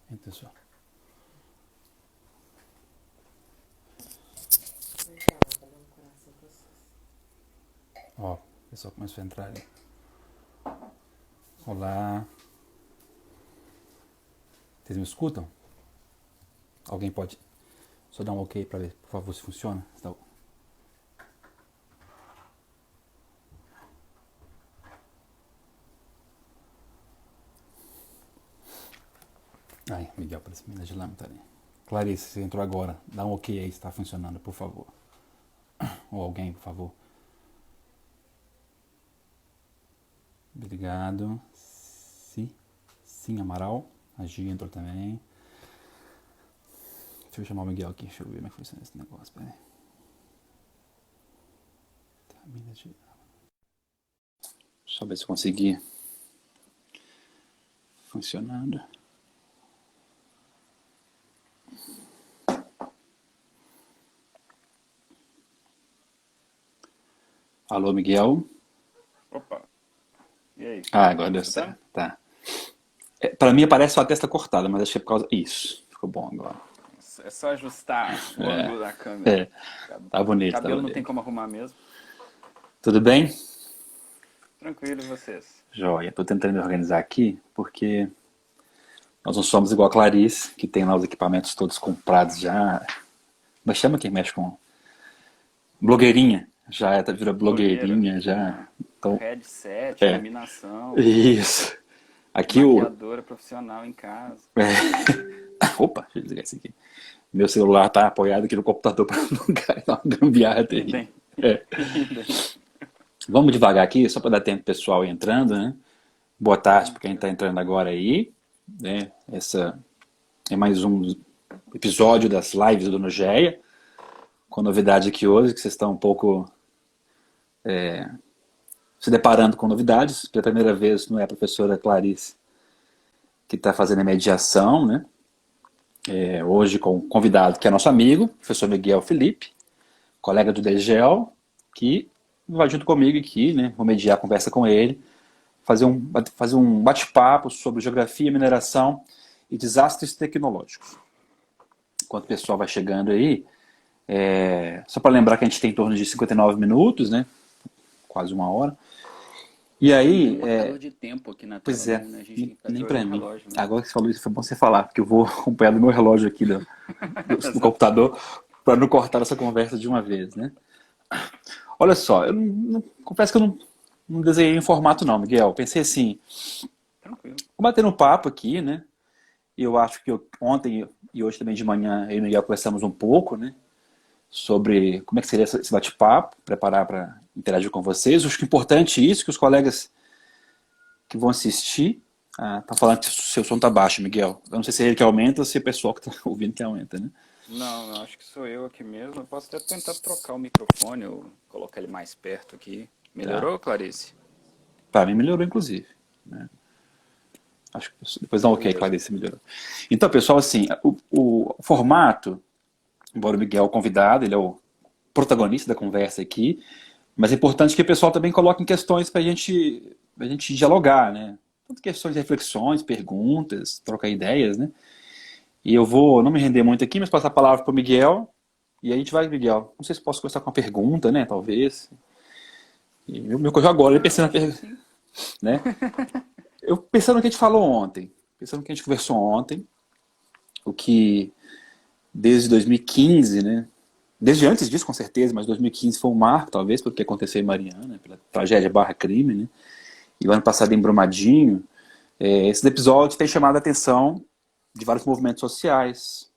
Hein, pessoal? Ó, o pessoal começou a entrar ali. Olá. Vocês me escutam? Alguém pode só dar um ok pra ver, por favor, se funciona? Ai, Miguel, parece mina de lâmina ali. Clarice, você entrou agora. Dá um ok aí se está funcionando, por favor. Ou alguém, por favor. Obrigado. Sim, Amaral. A Gia entrou também. Deixa eu chamar o Miguel aqui. Deixa eu ver como é que funciona esse negócio. Peraí. Deixa eu ver se eu consegui. Funcionando. Alô, Miguel. Opa, e aí? Ah, agora Tá deu escutando? certo. Tá. Pra mim aparece só a testa cortada, mas acho que é por causa. Isso. Ficou bom agora. É só ajustar o É. ângulo da câmera. É. Tá bonito, tá Cabelo não tem bonito. como arrumar mesmo. Tudo bem? Tranquilo, e vocês? Joia. Tô tentando me organizar aqui, porque nós não somos igual a Clarice, que tem lá os equipamentos todos comprados já. Mas chama quem mexe com blogueirinha. Já vira Blogueira. blogueirinha, já. Ah, Então, headset, é. iluminação, Isso. Aqui o. maquiadora profissional em casa. Opa, deixa eu desligar isso aqui. Meu celular tá apoiado aqui no computador para não cair uma gambiarra terrível. Idem. É. Idem. Vamos devagar aqui, só para dar tempo pro pessoal ir entrando, né? Boa tarde para quem está entrando agora aí. Né? Essa é mais um episódio das lives do Nogeia, com novidade aqui hoje, que vocês estão um pouco se deparando com novidades. Pela primeira vez não é a professora Clarice que está fazendo a mediação, né? Hoje com um convidado que é nosso amigo, professor Miguel Felipe, colega do DGEL, que vai junto comigo aqui, né? Vou mediar a conversa com ele, fazer um bate-papo sobre geografia, mineração e desastres tecnológicos. Enquanto o pessoal vai chegando aí, só para lembrar que a gente tem em torno de 59 minutos, né? Quase uma hora. E Tem um aí, marcador de tempo aqui na tela, pois é, né? A gente tem que ficar de nem olho para no mim. relógio, né? Agora que você falou isso, foi bom você falar, porque eu vou acompanhar do meu relógio aqui do computador para não cortar essa conversa de uma vez, né? Olha só, confesso que eu não desenhei em formato não, Miguel. Pensei assim, Tranquilo. vou bater no papo aqui, né? E eu acho que ontem e hoje também de manhã eu e o Miguel conversamos um pouco, né? Sobre como é que seria esse bate-papo, preparar para interagir com vocês. Eu acho que é importante isso, que os colegas que vão assistir estão falando que o seu som tá baixo, Miguel. Eu não sei se é ele que aumenta ou se é o pessoal que está ouvindo que aumenta, né? Não, eu acho que sou eu aqui mesmo. Eu posso até tentar trocar o microfone ou colocar ele mais perto aqui. Tá. Melhorou, Clarice? Para mim melhorou, inclusive. Né? Acho que depois dá um ok, Beleza. Clarice, melhorou. Então, pessoal, assim, o formato, embora o Miguel é o convidado, ele é o protagonista da conversa aqui, mas é importante que o pessoal também coloque questões para a gente dialogar, né? Tanto questões, reflexões, perguntas, trocar ideias, né? E eu vou não me render muito aqui, mas passar a palavra para o Miguel. E aí a gente vai, Miguel. Não sei se posso começar com uma pergunta, né? Talvez. E meu coisa agora, ele Ah, eu pensando na acho que pergunta, sim. né? Eu pensando no que a gente falou ontem, pensando no que a gente conversou ontem, o que desde 2015, né? Desde antes disso, com certeza, mas 2015 foi um marco, talvez, pelo que aconteceu em Mariana, pela tragédia barra crime, né? E o ano passado em Brumadinho, esses episódios têm chamado a atenção de vários movimentos sociais,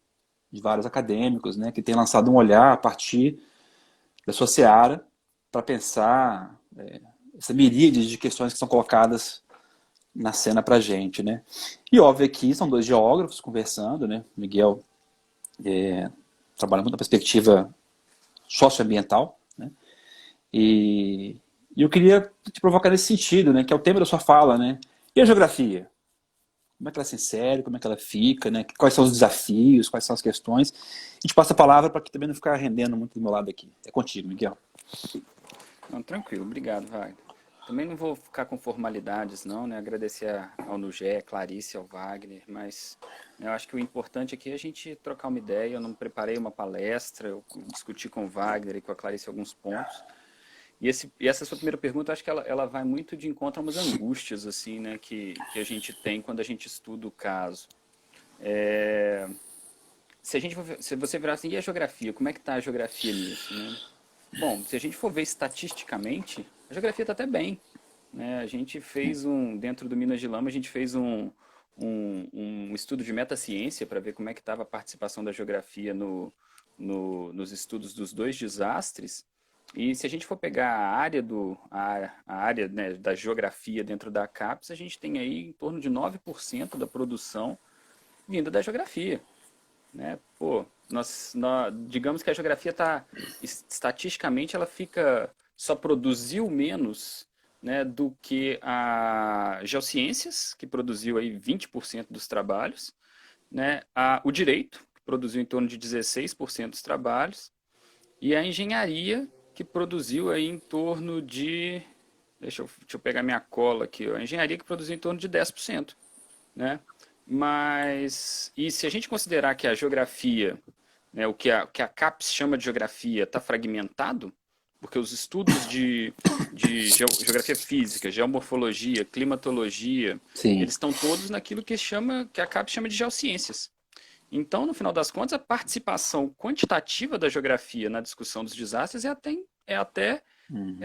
de vários acadêmicos, né, que têm lançado um olhar a partir da sua seara para pensar essa miríade de questões que são colocadas na cena para a gente, né? E óbvio aqui são dois geógrafos conversando, né? Miguel trabalha muito na perspectiva socioambiental, né? E eu queria te provocar nesse sentido, né? Que é o tema da sua fala, né? E a geografia? Como é que ela se insere, como é que ela fica, né? Quais são os desafios, quais são as questões. A gente passa a palavra para que também não ficar rendendo muito do meu lado aqui. É contigo, Miguel. Não, tranquilo. Obrigado, Wagner. Também não vou ficar com formalidades, não, né? Agradecer ao Nugé, Clarice, ao Wagner, mas né, eu acho que o importante aqui é a gente trocar uma ideia. Eu não preparei uma palestra, eu discuti com o Wagner e com a Clarice alguns pontos. E essa sua primeira pergunta, eu acho que ela vai muito de encontro a umas angústias, assim, né, que a gente tem quando a gente estuda o caso. É, se você virar assim, e a geografia? Como é que está a geografia nisso, né? Bom, se a gente for ver estatisticamente, a geografia está até bem, né? A gente fez dentro do Minas de Lama, a gente fez um estudo de metaciência para ver como é que estava a participação da geografia nos estudos dos dois desastres. E se a gente for pegar a área, né, da geografia dentro da CAPES, a gente tem aí em torno de 9% da produção vinda da geografia, né? Pô, digamos que a geografia está, estatisticamente, ela só produziu menos, né, do que a geociências, que produziu aí 20% dos trabalhos, né, o direito, que produziu em torno de 16% dos trabalhos, e a engenharia, que produziu aí em torno de, deixa eu pegar minha cola aqui, ó, a engenharia que produziu em torno de 10%, né? Mas, e se a gente considerar que a geografia, né, o que a CAPES chama de geografia está fragmentado, porque os estudos de geografia física, geomorfologia, climatologia, Sim. eles estão todos naquilo que a CAPES chama de geociências. Então, no final das contas, a participação quantitativa da geografia na discussão dos desastres Uhum.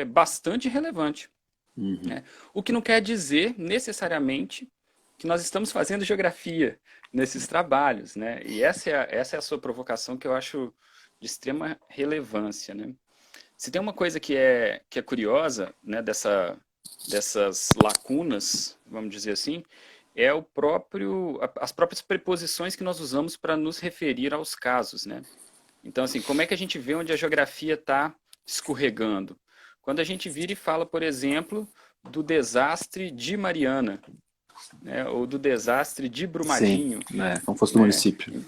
bastante relevante, Uhum. né? O que não quer dizer necessariamente que nós estamos fazendo geografia nesses trabalhos, né? E essa é a sua provocação que eu acho de extrema relevância, né? Se tem uma coisa que é curiosa, né, dessas lacunas, vamos dizer assim, é as próprias preposições que nós usamos para nos referir aos casos, né? Então, assim, como é que a gente vê onde a geografia está escorregando? Quando a gente vira e fala, por exemplo, do desastre de Mariana, né, ou do desastre de Sim, Brumadinho, né? Como fosse no né, município.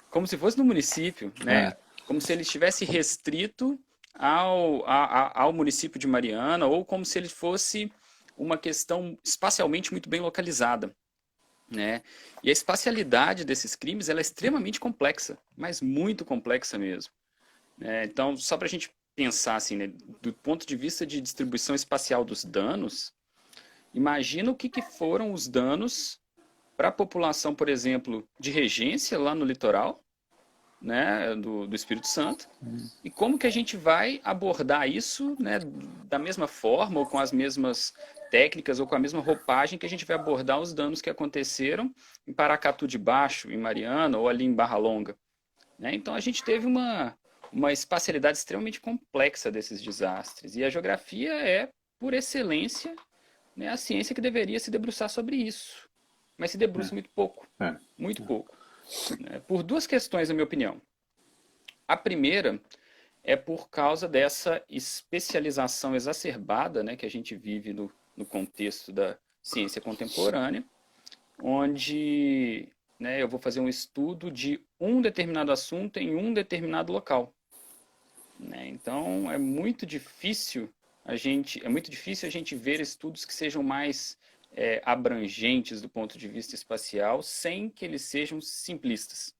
como se fosse no município, né, É. como se ele estivesse restrito ao município de Mariana, ou como se ele fosse uma questão espacialmente muito bem localizada, né? E a espacialidade desses crimes ela é extremamente complexa, mas muito complexa mesmo, né? Então, só para a gente pensar assim, né, do ponto de vista de distribuição espacial dos danos, imagina o que foram os danos para a população, por exemplo, de Regência, lá no litoral, né, do Espírito Santo, e como que a gente vai abordar isso, né, da mesma forma, ou com as mesmas técnicas, ou com a mesma roupagem que a gente vai abordar os danos que aconteceram em Paracatu de Baixo, em Mariana, ou ali em Barra Longa, né? Então a gente teve uma espacialidade extremamente complexa desses desastres, e a geografia é, por excelência, né, a ciência que deveria se debruçar sobre isso, mas se debruça É. muito pouco, né, por duas questões, na minha opinião. A primeira é por causa dessa especialização exacerbada, né, que a gente vive no contexto da ciência contemporânea, onde, né, eu vou fazer um estudo de um determinado assunto em um determinado local, né? Então é muito difícil a gente ver estudos que sejam mais abrangentes do ponto de vista espacial, sem que eles sejam simplistas,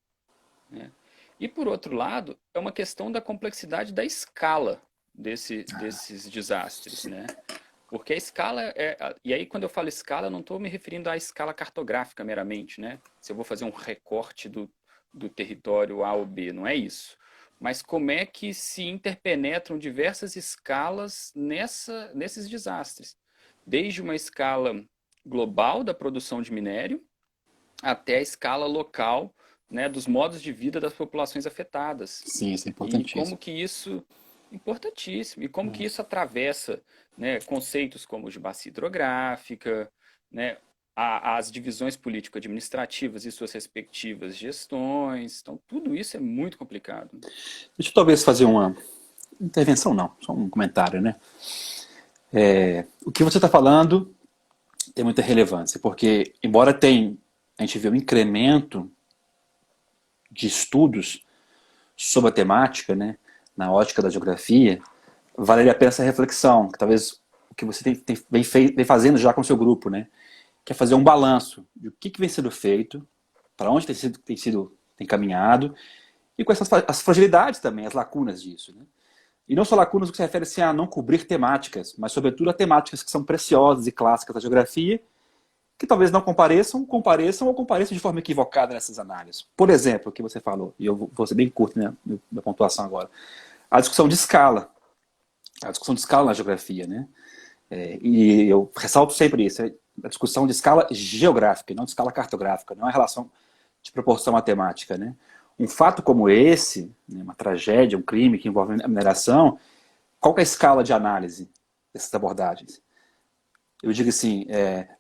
né? E por outro lado, é uma questão da complexidade da escala desses desastres, né? Porque a escala e aí quando eu falo escala, eu não estou me referindo à escala cartográfica meramente, né? Se eu vou fazer um recorte do território A ou B, não é isso. Mas como é que se interpenetram diversas escalas nesses desastres? Desde uma escala global da produção de minério até a escala local, né, dos modos de vida das populações afetadas. Sim, isso é E como importantíssimo. que isso importantíssimo, e como que isso atravessa, né, conceitos como de bacia hidrográfica, né, as divisões político-administrativas e suas respectivas gestões. Então, tudo isso é muito complicado. Deixa eu talvez fazer uma intervenção, não, só um comentário, né? O que você está falando tem muita relevância, porque embora a gente vê um incremento de estudos sobre a temática, né, na ótica da geografia, valeria a pena essa reflexão, que talvez o que você vem fazendo já com o seu grupo, né? Que é fazer um balanço de o que vem sendo feito, para onde tem caminhado, e com as fragilidades também, as lacunas disso, né? E não só lacunas no que se refere assim, a não cobrir temáticas, mas sobretudo a temáticas que são preciosas e clássicas da geografia, que talvez não compareçam ou compareçam de forma equivocada nessas análises. Por exemplo, o que você falou, e eu vou ser bem curto, né, minha pontuação agora, a discussão de escala. A discussão de escala na geografia, né? E eu ressalto sempre isso, a discussão de escala geográfica, não de escala cartográfica, não é a relação de proporção matemática, né? Um fato como esse, né, uma tragédia, um crime que envolve a mineração, qual que é a escala de análise dessas abordagens? Eu digo assim,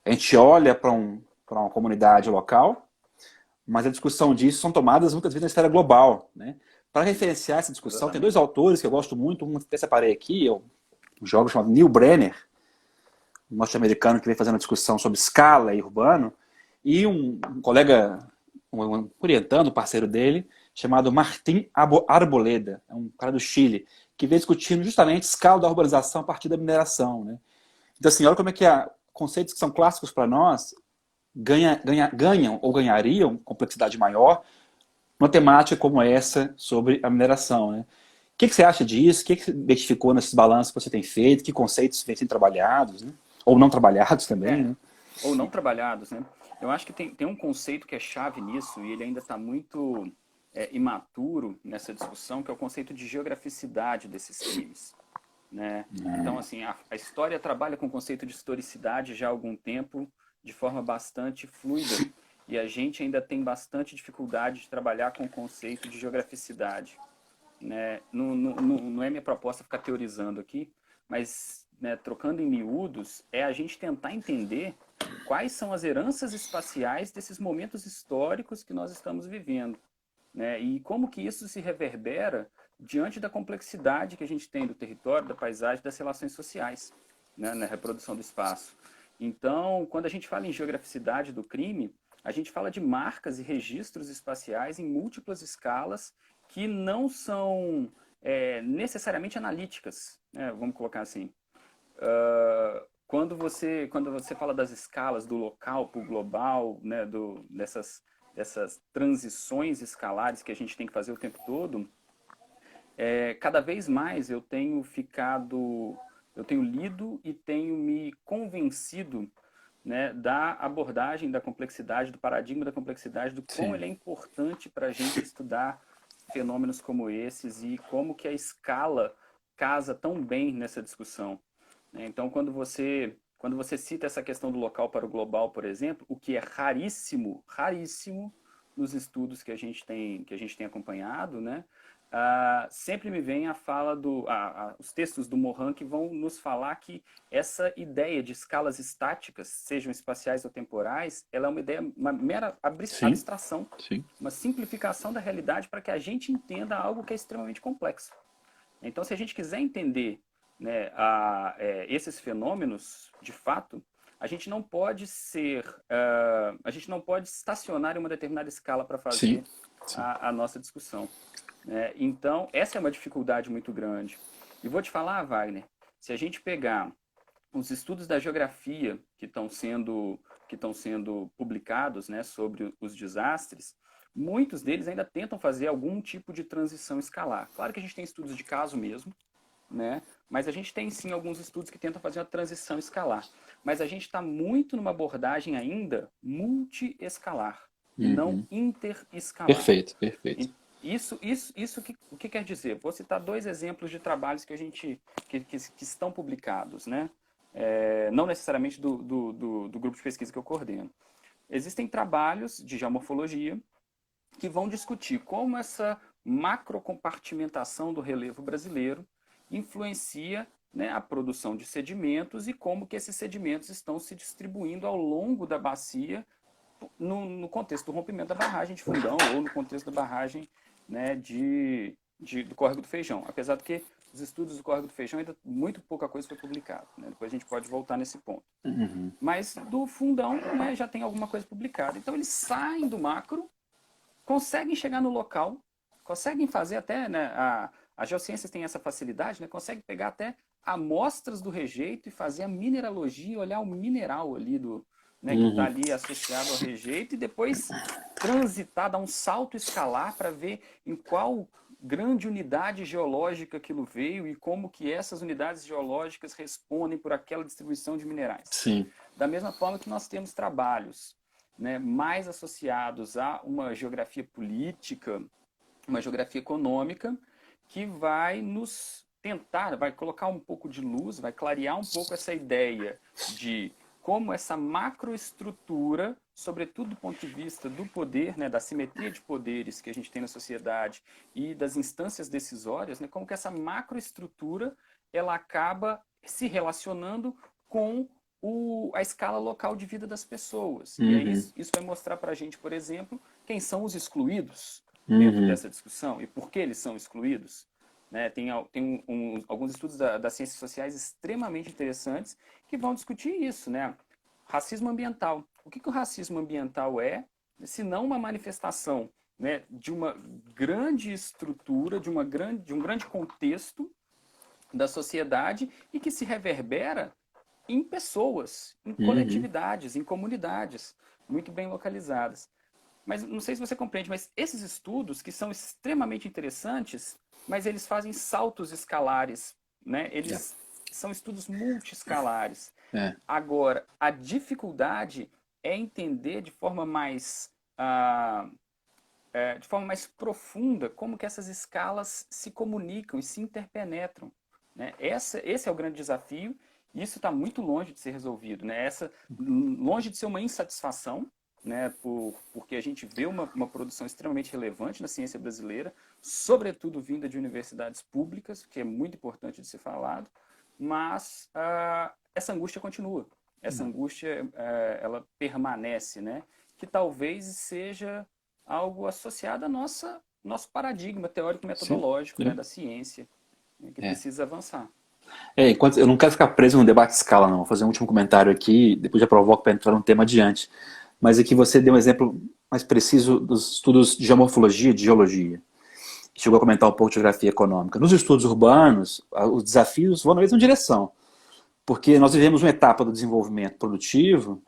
a gente olha para uma comunidade local, mas a discussão disso são tomadas muitas vezes na esfera global, né? Para referenciar essa discussão, tem dois autores que eu gosto muito, um até separei aqui, um jovem chamado Neil Brenner, um norte-americano que vem fazendo uma discussão sobre escala e urbano, e um colega, um orientando, parceiro dele, chamado Martín Arboleda, é um cara do Chile, que vem discutindo justamente escala da urbanização a partir da mineração, né? Então, assim, olha como é que conceitos que são clássicos para nós ganham ou ganhariam complexidade maior numa temática como essa sobre a mineração, né? O que você acha disso? O que você identificou nesses balanços que você tem feito? Que conceitos vêm sendo trabalhados, né? Ou não trabalhados também, né? Ou não trabalhados, né? Eu acho que tem um conceito que é chave nisso, e ele ainda está muito imaturo nessa discussão, que é o conceito de geograficidade desses crimes, né? Então, assim, a história trabalha com o conceito de historicidade já há algum tempo, de forma bastante fluida, e a gente ainda tem bastante dificuldade de trabalhar com o conceito de geograficidade, né? Não é minha proposta ficar teorizando aqui, mas, né, trocando em miúdos, é a gente tentar entender quais são as heranças espaciais desses momentos históricos que nós estamos vivendo, né? E como que isso se reverbera diante da complexidade que a gente tem do território, da paisagem, das relações sociais, né, na reprodução do espaço. Então, quando a gente fala em geograficidade do crime, a gente fala de marcas e registros espaciais em múltiplas escalas que não são necessariamente analíticas, né, vamos colocar assim. Quando você fala das escalas do local para o global, né, dessas transições escalares que a gente tem que fazer o tempo todo, cada vez mais eu tenho lido e tenho me convencido, né, da abordagem da complexidade, do paradigma da complexidade, do quão Sim. ele é importante para a gente estudar fenômenos como esses e como que a escala casa tão bem nessa discussão, né? Então, quando você cita essa questão do local para o global, por exemplo, o que é raríssimo, raríssimo nos estudos que a gente tem acompanhado, né? Sempre me vem a fala os textos do Morin que vão nos falar que essa ideia de escalas estáticas, sejam espaciais ou temporais, ela é uma mera Sim, abstração, sim. uma simplificação da realidade para que a gente entenda algo que é extremamente complexo. Então, se a gente quiser entender, né, esses fenômenos, de fato, a gente não pode a gente não pode estacionar em uma determinada escala para Sim, fazer sim. a nossa discussão, né? Então, essa é uma dificuldade muito grande. E vou te falar, Wagner, se a gente pegar os estudos da geografia que estão sendo publicados, né, sobre os desastres, muitos deles ainda tentam fazer algum tipo de transição escalar. Claro que a gente tem estudos de caso mesmo, né? Mas a gente tem sim alguns estudos que tentam fazer uma transição escalar. Mas a gente está muito numa abordagem ainda multiescalar e não Uhum. interescalar. Perfeito, perfeito. E o que quer dizer? Vou citar dois exemplos de trabalhos que estão publicados, né? Não necessariamente do grupo de pesquisa que eu coordeno. Existem trabalhos de geomorfologia que vão discutir como essa macrocompartimentação do relevo brasileiro influencia, né, a produção de sedimentos e como que esses sedimentos estão se distribuindo ao longo da bacia no contexto do rompimento da barragem de Fundão ou no contexto da barragem, né, do Córrego do Feijão. Apesar de que os estudos do Córrego do Feijão ainda muito pouca coisa foi publicada, né? Depois a gente pode voltar nesse ponto. Uhum. Mas do Fundão, né, já tem alguma coisa publicada. Então eles saem do macro, conseguem chegar no local, conseguem fazer até, né, a geociências tem essa facilidade, né, consegue pegar até amostras do rejeito e fazer a mineralogia, olhar o mineral ali do, né, que está Uhum. ali associado ao rejeito e depois transitar, dar um salto escalar para ver em qual grande unidade geológica aquilo veio e como que essas unidades geológicas respondem por aquela distribuição de minerais. Sim. Da mesma forma que nós temos trabalhos, né, mais associados a uma geografia política, uma geografia econômica, que vai nos tentar, vai colocar um pouco de luz, vai clarear um pouco essa ideia de como essa macroestrutura, sobretudo do ponto de vista do poder, né, da simetria de poderes que a gente tem na sociedade e das instâncias decisórias, né, como que essa macroestrutura ela acaba se relacionando com a escala local de vida das pessoas. E aí Uhum. isso vai mostrar para a gente, por exemplo, quem são os excluídos dentro Uhum. dessa discussão e por que eles são excluídos. Né? Tem alguns estudos das ciências sociais extremamente interessantes que vão discutir isso, né? Racismo ambiental. O que o racismo ambiental é, se não uma manifestação, né, de uma grande estrutura, de um grande contexto da sociedade e que se reverbera em pessoas, em Uhum. coletividades, em comunidades muito bem localizadas. Mas não sei se você compreende, mas esses estudos que são extremamente interessantes, mas eles fazem saltos escalares, né? É. Eles são estudos multiescalares. É. Agora, a dificuldade é entender de forma mais profunda como que essas escalas se comunicam e se interpenetram. Né? Esse é o grande desafio e isso está muito longe de ser resolvido. Né? Longe de ser uma insatisfação, né? Porque a gente vê uma produção extremamente relevante na ciência brasileira, sobretudo vinda de universidades públicas, que é muito importante de ser falado, mas essa angústia continua. Essa angústia ela permanece, né? Que talvez seja algo associado ao nosso paradigma Sim. teórico-metodológico, né, É. da ciência, né, que É. precisa avançar. Enquanto eu não quero ficar preso no debate de escala, não. Vou fazer um último comentário aqui, depois já provoco para entrar num tema adiante. Mas aqui você deu um exemplo mais preciso dos estudos de geomorfologia e de geologia. Chegou a comentar um pouco de geografia econômica. Nos estudos urbanos, os desafios vão na mesma direção, porque nós vivemos uma etapa do desenvolvimento produtivo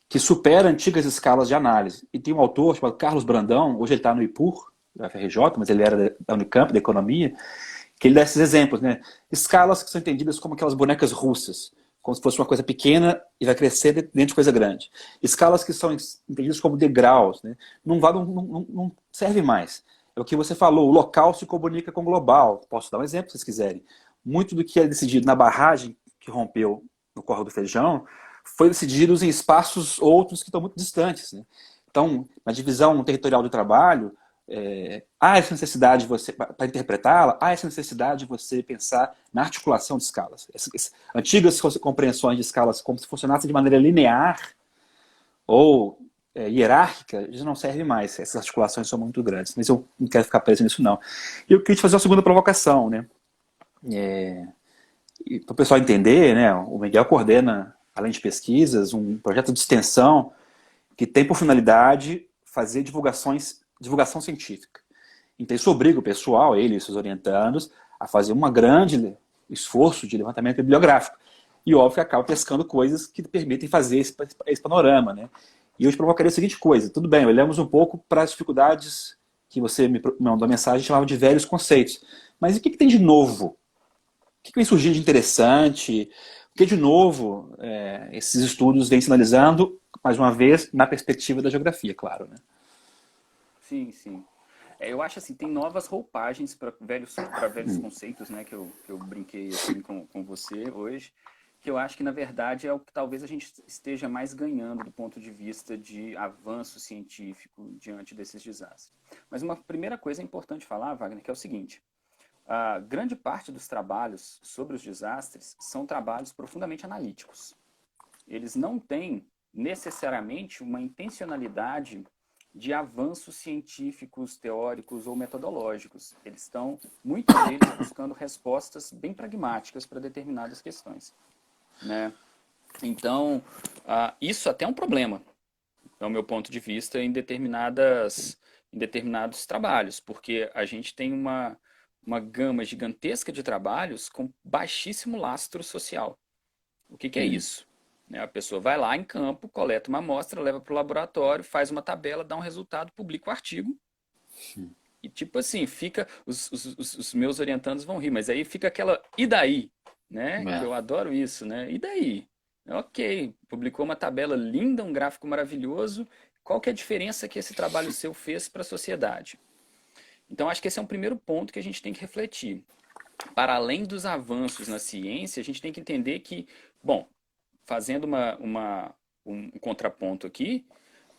que supera antigas escalas de análise. E tem um autor chamado Carlos Brandão, hoje ele está no IPUR, da FRJ, mas ele era da Unicamp, da Economia, que ele dá esses exemplos, né? Escalas que são entendidas como aquelas bonecas russas, como se fosse uma coisa pequena e vai crescer dentro de coisa grande. Escalas que são entendidas como degraus, né? Não serve mais. É o que você falou, o local se comunica com o global. Posso dar um exemplo, se vocês quiserem. Muito do que é decidido na barragem que rompeu no Córrego do Feijão foi decidido em espaços outros que estão muito distantes, né? Então, na divisão territorial do trabalho, há essa necessidade de você, para interpretá-la, há essa necessidade de você pensar na articulação de escalas. Essas antigas compreensões de escalas como se funcionassem de maneira linear ou hierárquica, já não serve mais. Essas articulações são muito grandes. Mas eu não quero ficar preso nisso, não. E eu queria te fazer uma segunda provocação, né? Para o pessoal entender, né? O Miguel coordena, além de pesquisas, um projeto de extensão que tem por finalidade fazer divulgação científica. Então isso obriga o pessoal, ele e seus orientandos, a fazer um grande esforço de levantamento bibliográfico. E óbvio que acaba pescando coisas que permitem fazer esse panorama. Né? E eu te provocaria a seguinte coisa, tudo bem, olhamos um pouco para as dificuldades que você me mandou a mensagem, chamava de velhos conceitos. Mas o que tem de novo? O que vem surgindo de interessante? O que de novo esses estudos vêm sinalizando, mais uma vez, na perspectiva da geografia, claro. Né? Sim, sim. Eu acho assim, tem novas roupagens para velhos conceitos, né, que eu brinquei assim com você hoje, que eu acho que na verdade é o que talvez a gente esteja mais ganhando do ponto de vista de avanço científico diante desses desastres. Mas uma primeira coisa importante falar, Wagner, que é o seguinte: a grande parte dos trabalhos sobre os desastres são trabalhos profundamente analíticos. Eles não têm necessariamente uma intencionalidade de avanços científicos, teóricos ou metodológicos. Eles estão, muitos deles, buscando respostas bem pragmáticas para determinadas questões. Né? Então, isso até é um problema, é o meu ponto de vista, em determinados trabalhos, porque a gente tem uma gama gigantesca de trabalhos com baixíssimo lastro social. O que é Hum. isso? Né, a pessoa vai lá em campo, coleta uma amostra, leva para o laboratório, faz uma tabela, dá um resultado, publica o artigo. E tipo assim, fica. Os meus orientandos vão rir, mas aí fica aquela. E daí? Né? Que É, eu adoro isso, né? E daí? Ok, publicou uma tabela linda, um gráfico maravilhoso. Qual que é a diferença que esse trabalho seu fez para a sociedade? Então, acho que esse é um primeiro ponto que a gente tem que refletir. Para além dos avanços na ciência, a gente tem que entender que, bom, fazendo um contraponto aqui,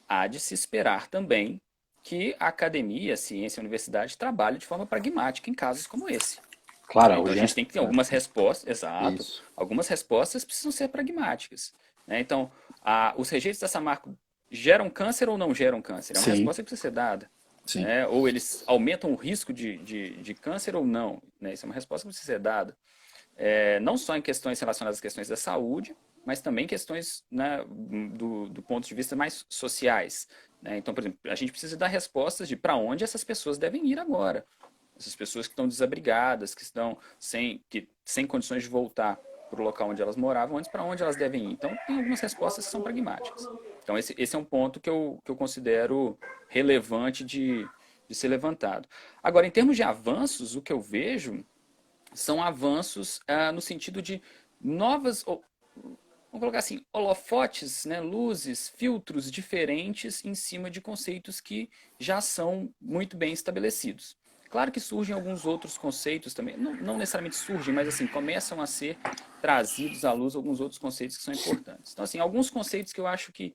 há de se esperar também que a academia, a ciência, a universidade trabalhem de forma pragmática em casos como esse. claro, Né? a Então a gente urgência. tem que ter algumas respostas, exato, Isso. algumas respostas precisam ser pragmáticas. Né? Então, os rejeitos da Samarco geram câncer ou não geram câncer? É uma Sim, resposta que precisa ser dada. sim. Né? Ou eles aumentam o risco de câncer ou não? Né? Isso é uma resposta que precisa ser dada. Não só em questões relacionadas às questões da saúde, mas também questões, né, do ponto de vista mais sociais. Né? Então, por exemplo, a gente precisa dar respostas de para onde essas pessoas devem ir agora. Essas pessoas que estão desabrigadas, que estão sem condições de voltar para o local onde elas moravam, antes para onde elas devem ir. Então, tem algumas respostas que são pragmáticas. Então, esse é um ponto que eu considero relevante de ser levantado. Agora, em termos de avanços, o que eu vejo são avanços no sentido de novas, vamos colocar assim, holofotes, né, luzes, filtros diferentes em cima de conceitos que já são muito bem estabelecidos. Claro que surgem alguns outros conceitos também, não necessariamente surgem, mas assim, começam a ser trazidos à luz alguns outros conceitos que são importantes. Então, assim, alguns conceitos que eu acho que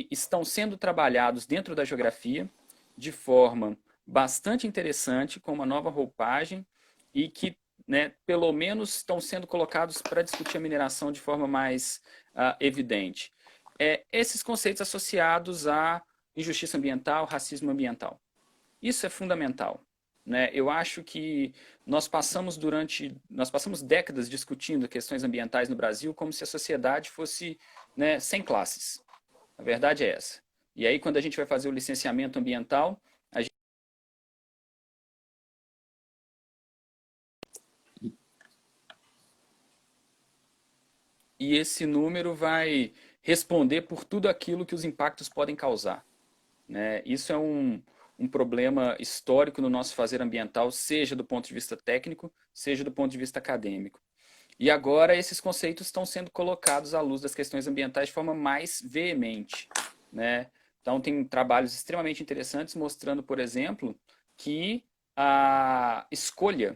estão sendo trabalhados dentro da geografia de forma bastante interessante, com uma nova roupagem e que, né, pelo menos estão sendo colocados para discutir a mineração de forma mais evidente. Esses conceitos associados à injustiça ambiental, racismo ambiental. Isso é fundamental. Né? Eu acho que nós passamos décadas discutindo questões ambientais no Brasil como se a sociedade fosse, né, sem classes. A verdade é essa. E aí, quando a gente vai fazer o licenciamento ambiental, e esse número vai responder por tudo aquilo que os impactos podem causar. Né? Isso é um problema histórico no nosso fazer ambiental, seja do ponto de vista técnico, seja do ponto de vista acadêmico. E agora esses conceitos estão sendo colocados à luz das questões ambientais de forma mais veemente. Né? Então, tem trabalhos extremamente interessantes mostrando, por exemplo, que a escolha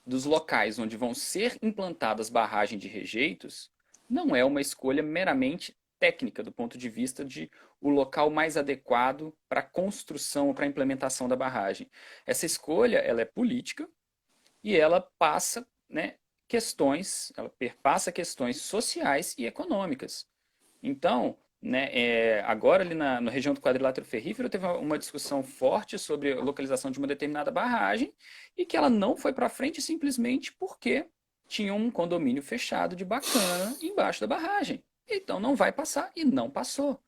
dos locais onde vão ser implantadas barragens de rejeitos não é uma escolha meramente técnica do ponto de vista de o local mais adequado para a construção ou para a implementação da barragem. Essa escolha ela é política e ela passa, né, ela perpassa questões sociais e econômicas. Então, né, agora ali na região do quadrilátero ferrífero teve uma discussão forte sobre a localização de uma determinada barragem e que ela não foi para frente simplesmente porque tinha um condomínio fechado de bacana embaixo da barragem. Então não vai passar e não passou.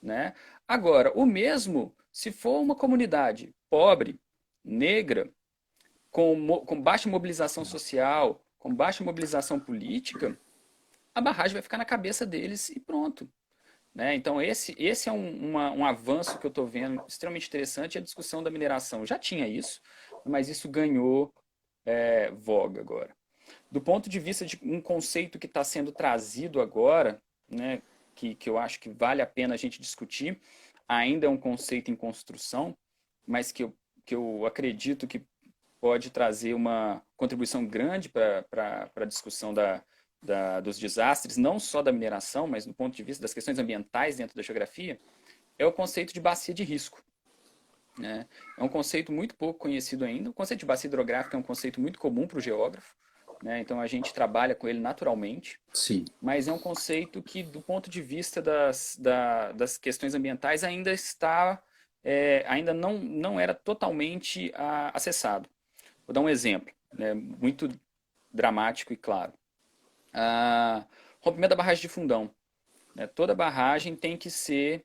Né? Agora, o mesmo se for uma comunidade pobre, negra, com baixa mobilização social, com baixa mobilização política, a barragem vai ficar na cabeça deles e pronto. Né? Então, esse é um avanço que eu estou vendo extremamente interessante, a discussão da mineração. Já tinha isso, mas isso ganhou voga agora. Do ponto de vista de um conceito que está sendo trazido agora, né, que eu acho que vale a pena a gente discutir, ainda é um conceito em construção, mas que eu acredito que pode trazer uma contribuição grande para a discussão dos desastres, não só da mineração, mas do ponto de vista das questões ambientais dentro da geografia, é o conceito de bacia de risco. Né? É um conceito muito pouco conhecido ainda. O conceito de bacia hidrográfica é um conceito muito comum para o geógrafo, né? Então a gente trabalha com ele naturalmente, Sim. mas é um conceito que, do ponto de vista das questões ambientais, ainda não era totalmente acessado. Vou dar um exemplo, né, muito dramático e claro. Rompimento da barragem de Fundão. Né? Toda barragem tem que ser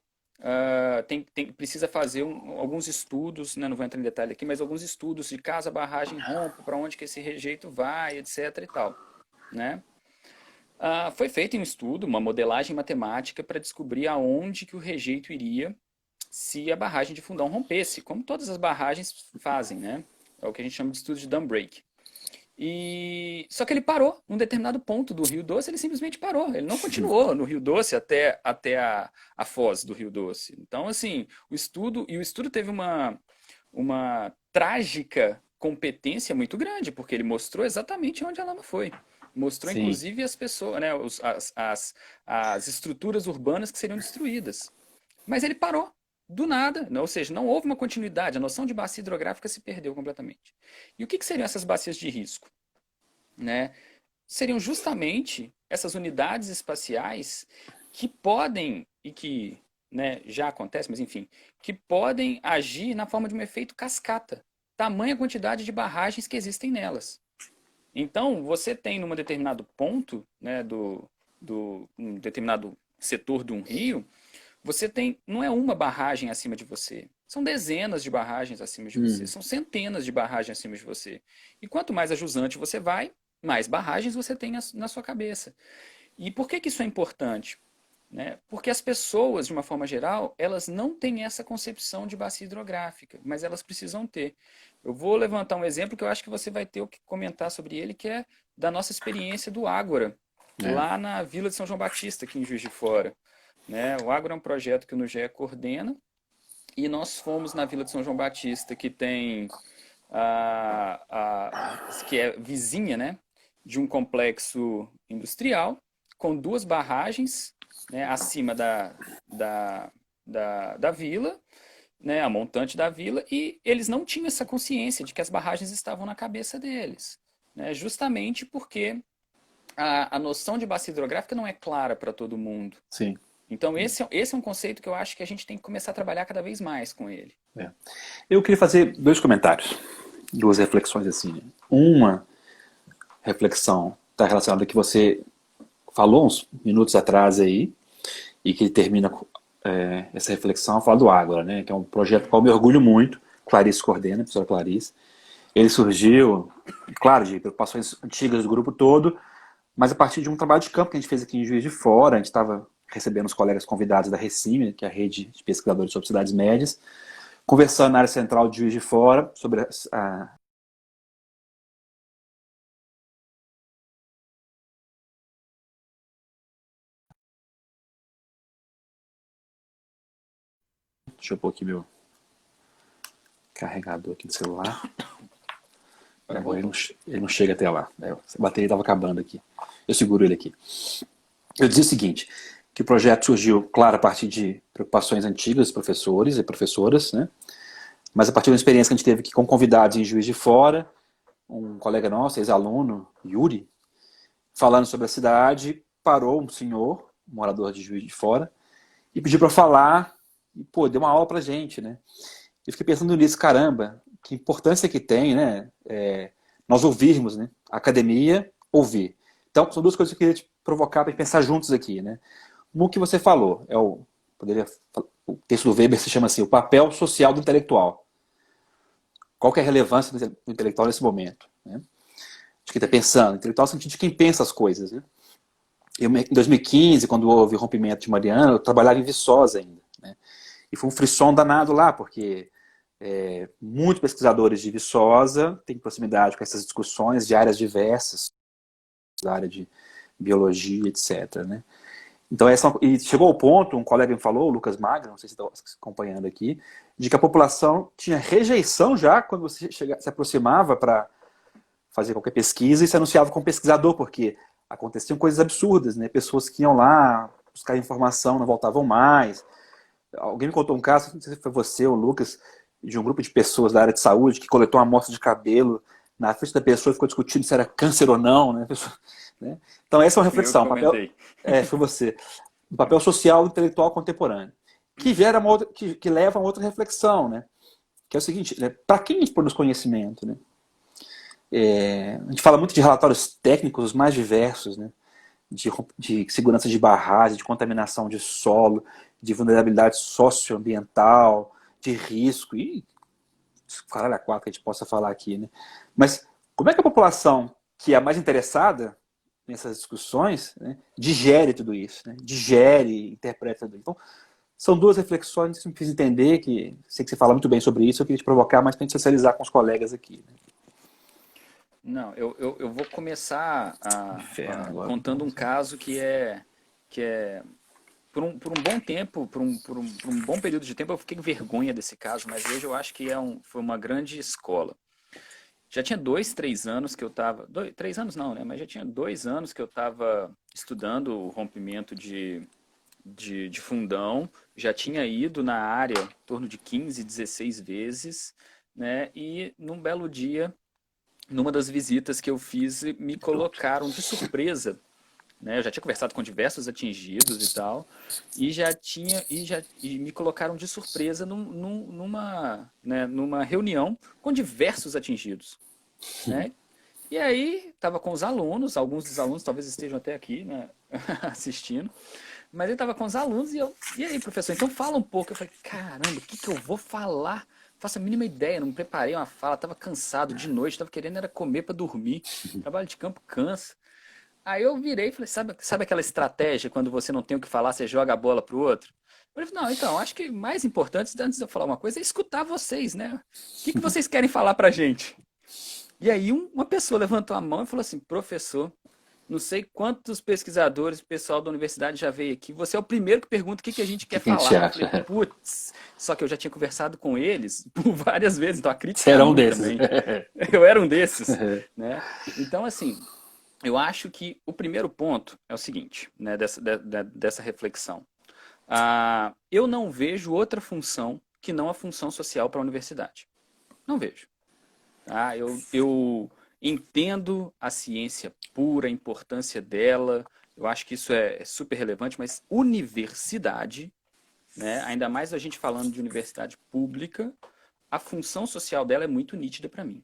precisa fazer alguns estudos, né, não vou entrar em detalhe aqui, mas alguns estudos de caso a barragem rompa, para onde que esse rejeito vai, etc. e tal, né? Foi feito um estudo, uma modelagem matemática para descobrir aonde que o rejeito iria se a barragem de Fundão rompesse, como todas as barragens fazem, né? É o que a gente chama de estudo de dam break. Só que ele parou num determinado ponto do Rio Doce, ele simplesmente parou. Ele não continuou no Rio Doce até a foz do Rio Doce. Então, assim, o estudo teve uma trágica competência muito grande, porque ele mostrou exatamente onde a lama foi. Mostrou, Sim. inclusive, as pessoas, né, as estruturas urbanas que seriam destruídas. Mas ele parou, do nada, ou seja, não houve uma continuidade, a noção de bacia hidrográfica se perdeu completamente. E o que seriam essas bacias de risco? Né? Seriam justamente essas unidades espaciais que podem, e que, né, já acontece, mas enfim, que podem agir na forma de um efeito cascata, tamanha quantidade de barragens que existem nelas. Então, você tem num determinado ponto, né, um determinado setor de um rio, você tem, não é uma barragem acima de você, são dezenas de barragens acima de você, Hum, são centenas de barragens acima de você. E quanto mais a jusante você vai, mais barragens você tem na sua cabeça. E por que isso é importante? Né? Porque as pessoas, de uma forma geral, elas não têm essa concepção de bacia hidrográfica, mas elas precisam ter. Eu vou levantar um exemplo que eu acho que você vai ter o que comentar sobre ele, que é da nossa experiência do Ágora, é. lá na Vila de São João Batista, aqui em Juiz de Fora. Né? O Ágora é um projeto que o NUGE coordena, e nós fomos na Vila de São João Batista, que tem que é vizinha, né, de um complexo industrial, com duas barragens, né, acima da vila, né, a montante da vila, e eles não tinham essa consciência de que as barragens estavam na cabeça deles, né, justamente porque a noção de bacia hidrográfica não é clara para todo mundo. Sim. Então esse é um conceito que eu acho que a gente tem que começar a trabalhar cada vez mais com ele. É. Eu queria fazer dois comentários, duas reflexões assim. Né? Uma reflexão está relacionada ao que você falou uns minutos atrás aí, e que termina essa reflexão, fala do Ágora, né, que é um projeto com qual eu me orgulho muito, Clarice coordena, a professora Clarice. Ele surgiu, claro, de preocupações antigas do grupo todo, mas a partir de um trabalho de campo que a gente fez aqui em Juiz de Fora. A gente estava recebendo os colegas convidados da Recime, que é a rede de pesquisadores sobre cidades médias, conversando na área central de Juiz de Fora sobre deixa eu pôr aqui meu carregador aqui do celular. Agora ele não chega até lá. A bateria estava acabando aqui. Eu seguro ele aqui. Eu dizia o seguinte, que o projeto surgiu, claro, a partir de preocupações antigas dos professores e professoras, né? Mas a partir de uma experiência que a gente teve aqui com convidados em Juiz de Fora, um colega nosso, ex-aluno, Yuri, falando sobre a cidade, parou um senhor, morador de Juiz de Fora, e pediu para falar, e pô, deu uma aula pra gente, né? Eu fiquei pensando nisso, caramba, que importância que tem, né? Nós ouvirmos, né? Academia, ouvir. Então, são duas coisas que eu queria te provocar para pensar juntos aqui, né? O que você falou, o texto do Weber se chama assim, o papel social do intelectual. Qual que é a relevância do intelectual nesse momento? Né? De quem está pensando, intelectual no sentido de quem pensa as coisas. Né? Em 2015, quando houve o rompimento de Mariana, eu trabalhava em Viçosa ainda. Né? E foi um frisson danado lá, porque muitos pesquisadores de Viçosa têm proximidade com essas discussões de áreas diversas, da área de biologia, etc. Né? Então, e chegou ao ponto, um colega me falou, o Lucas Magno, não sei se está acompanhando aqui, de que a população tinha rejeição já quando você se aproximava para fazer qualquer pesquisa e se anunciava como pesquisador, porque aconteciam coisas absurdas, né? Pessoas que iam lá buscar informação, não voltavam mais. Alguém me contou um caso, não sei se foi você ou o Lucas, de um grupo de pessoas da área de saúde que coletou uma amostra de cabelo na frente da pessoa e ficou discutindo se era câncer ou não, né? Né? Então essa é uma Fui eu que reflexão. comentei. Foi você. O papel social intelectual contemporâneo. Que leva a outra reflexão, né? Que é o seguinte, né? Para quem a gente produz conhecimento, né? A gente fala muito de relatórios técnicos os mais diversos, né? De segurança de barragem, de contaminação de solo, de vulnerabilidade socioambiental, de risco, e caralho, a quatro que a gente possa falar aqui, né? Mas como é que a população, que é a mais interessada nessas discussões, né, digere tudo isso, né? Digere, interpreta tudo isso. Então, são duas reflexões que me fiz entender, que sei que você fala muito bem sobre isso, eu queria te provocar mais para a gente socializar com os colegas aqui. Né? Não, eu vou começar Inferno agora. contando um caso que é por um bom tempo, por um bom período de tempo, eu fiquei com vergonha desse caso, mas hoje eu acho que foi uma grande escola. Já tinha 2, 3 anos que eu estava. 3 anos não, né? Mas já tinha 2 anos que eu estava estudando o rompimento de fundão. Já tinha ido na área em torno de 15, 16 vezes, né? E num belo dia, numa das visitas que eu fiz, me colocaram de surpresa, né? Eu já tinha conversado com diversos atingidos e tal, e me colocaram de surpresa numa reunião com diversos atingidos, né? E aí estava com os alunos, alguns dos alunos talvez estejam até aqui, né, assistindo, mas ele estava com os alunos e aí, professor, então fala um pouco. Eu falei, caramba, o que eu vou falar? Faço a mínima ideia, não preparei uma fala, estava cansado de noite, estava querendo era comer para dormir. Trabalho de campo cansa. Aí eu virei e falei, sabe aquela estratégia quando você não tem o que falar, você joga a bola pro outro? Eu falei, não, então, acho que mais importante, antes de eu falar uma coisa, é escutar vocês, né? O que vocês querem falar pra gente? E aí uma pessoa levantou a mão e falou assim, professor, não sei quantos pesquisadores, pessoal da universidade já veio aqui, você é o primeiro que pergunta o que a gente O que quer que a gente falar. Eu falei, acha? putz, só que eu já tinha conversado com eles por várias vezes, então a crítica é Será a um minha desses. também. Eu era um desses, né? Então, assim, eu acho que o primeiro ponto é o seguinte, né, dessa reflexão. Eu não vejo outra função que não a função social para a universidade. Não vejo. Eu entendo a ciência pura, a importância dela, eu acho que isso é super relevante, mas universidade, né, ainda mais a gente falando de universidade pública, a função social dela é muito nítida para mim.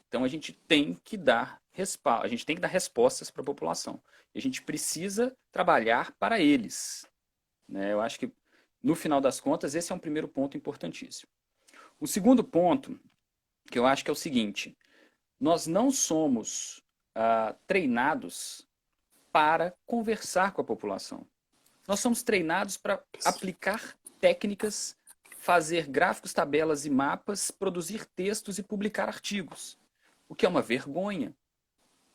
Então a gente tem que dar respaldo, a gente tem que dar respostas para a população. E a gente precisa trabalhar para eles, né? Eu acho que no final das contas esse é um primeiro ponto importantíssimo. O segundo ponto que eu acho que é o seguinte: nós não somos treinados para conversar com a população. Nós somos treinados para aplicar técnicas, fazer gráficos, tabelas e mapas, produzir textos e publicar artigos, o que é uma vergonha,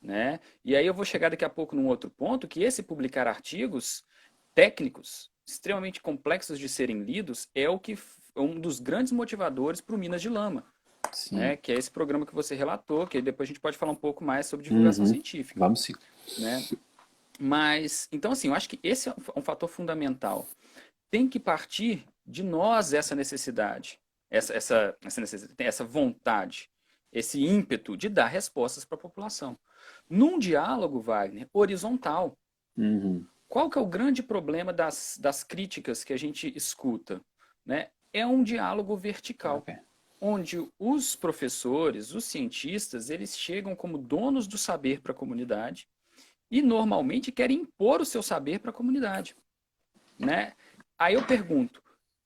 né? E aí eu vou chegar daqui a pouco num outro ponto, que esse publicar artigos técnicos, extremamente complexos de serem lidos, é um dos grandes motivadores para o Minas de Lama, Sim. né? Que é esse programa que você relatou, que depois a gente pode falar um pouco mais sobre divulgação científica, Vamos sim. né? Mas, então assim, eu acho que esse é um fator fundamental. Tem que partir de nós essa necessidade, essa vontade, esse ímpeto de dar respostas para a população. Num diálogo, Wagner, horizontal. Uhum. Qual que é o grande problema das críticas que a gente escuta? Né? É um diálogo vertical, Ok. onde os professores, os cientistas, eles chegam como donos do saber para a comunidade e normalmente querem impor o seu saber para a comunidade. Né? Aí eu pergunto,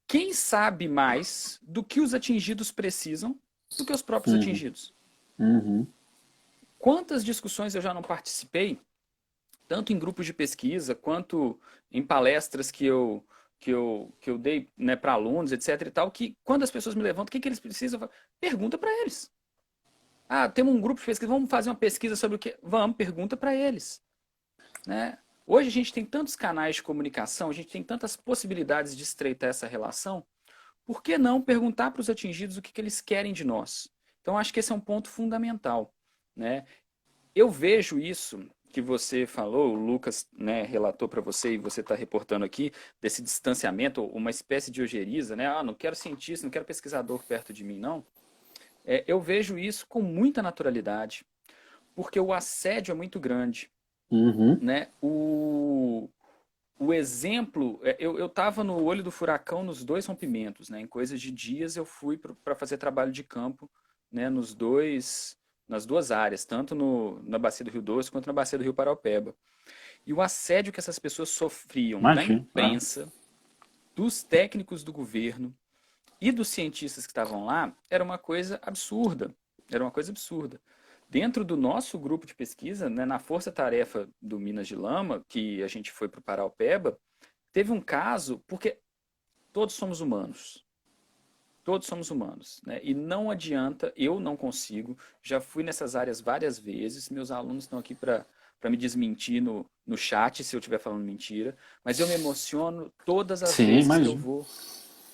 quem sabe mais do que os atingidos precisam do que os próprios Uhum. atingidos? Uhum. Quantas discussões eu já não participei, tanto em grupos de pesquisa, quanto em palestras que eu dei, né, para alunos, etc e tal, que quando as pessoas me levantam, o que eles precisam? Pergunta para eles. Temos um grupo de pesquisa, vamos fazer uma pesquisa sobre o que? Vamos, pergunta para eles. Né? Hoje a gente tem tantos canais de comunicação, a gente tem tantas possibilidades de estreitar essa relação, por que não perguntar para os atingidos o que eles querem de nós? Então, acho que esse é um ponto fundamental. Né? Eu vejo isso que você falou, o Lucas, né, relatou para você e você está reportando aqui, desse distanciamento, uma espécie de ojeriza, né? Não quero cientista, não quero pesquisador perto de mim, não. Eu vejo isso com muita naturalidade, porque o assédio é muito grande. Uhum. Né? O exemplo, eu estava no olho do furacão nos dois rompimentos, né? Em coisas de dias eu fui para fazer trabalho de campo, né? Nas duas áreas, tanto na bacia do Rio Doce quanto na bacia do Rio Paraupeba. E o assédio que essas pessoas sofriam da Imagina. imprensa, dos técnicos do governo e dos cientistas que estavam lá era uma coisa absurda. Era uma coisa absurda. Dentro do nosso grupo de pesquisa, né, na força-tarefa do Minas de Lama, que a gente foi para o Paraupeba, teve um caso, porque todos somos humanos. Todos somos humanos, né? E não adianta, eu não consigo. Já fui nessas áreas várias vezes. Meus alunos estão aqui para me desmentir no chat se eu estiver falando mentira. Mas eu me emociono todas as Sim, vezes que eu imagino. vou.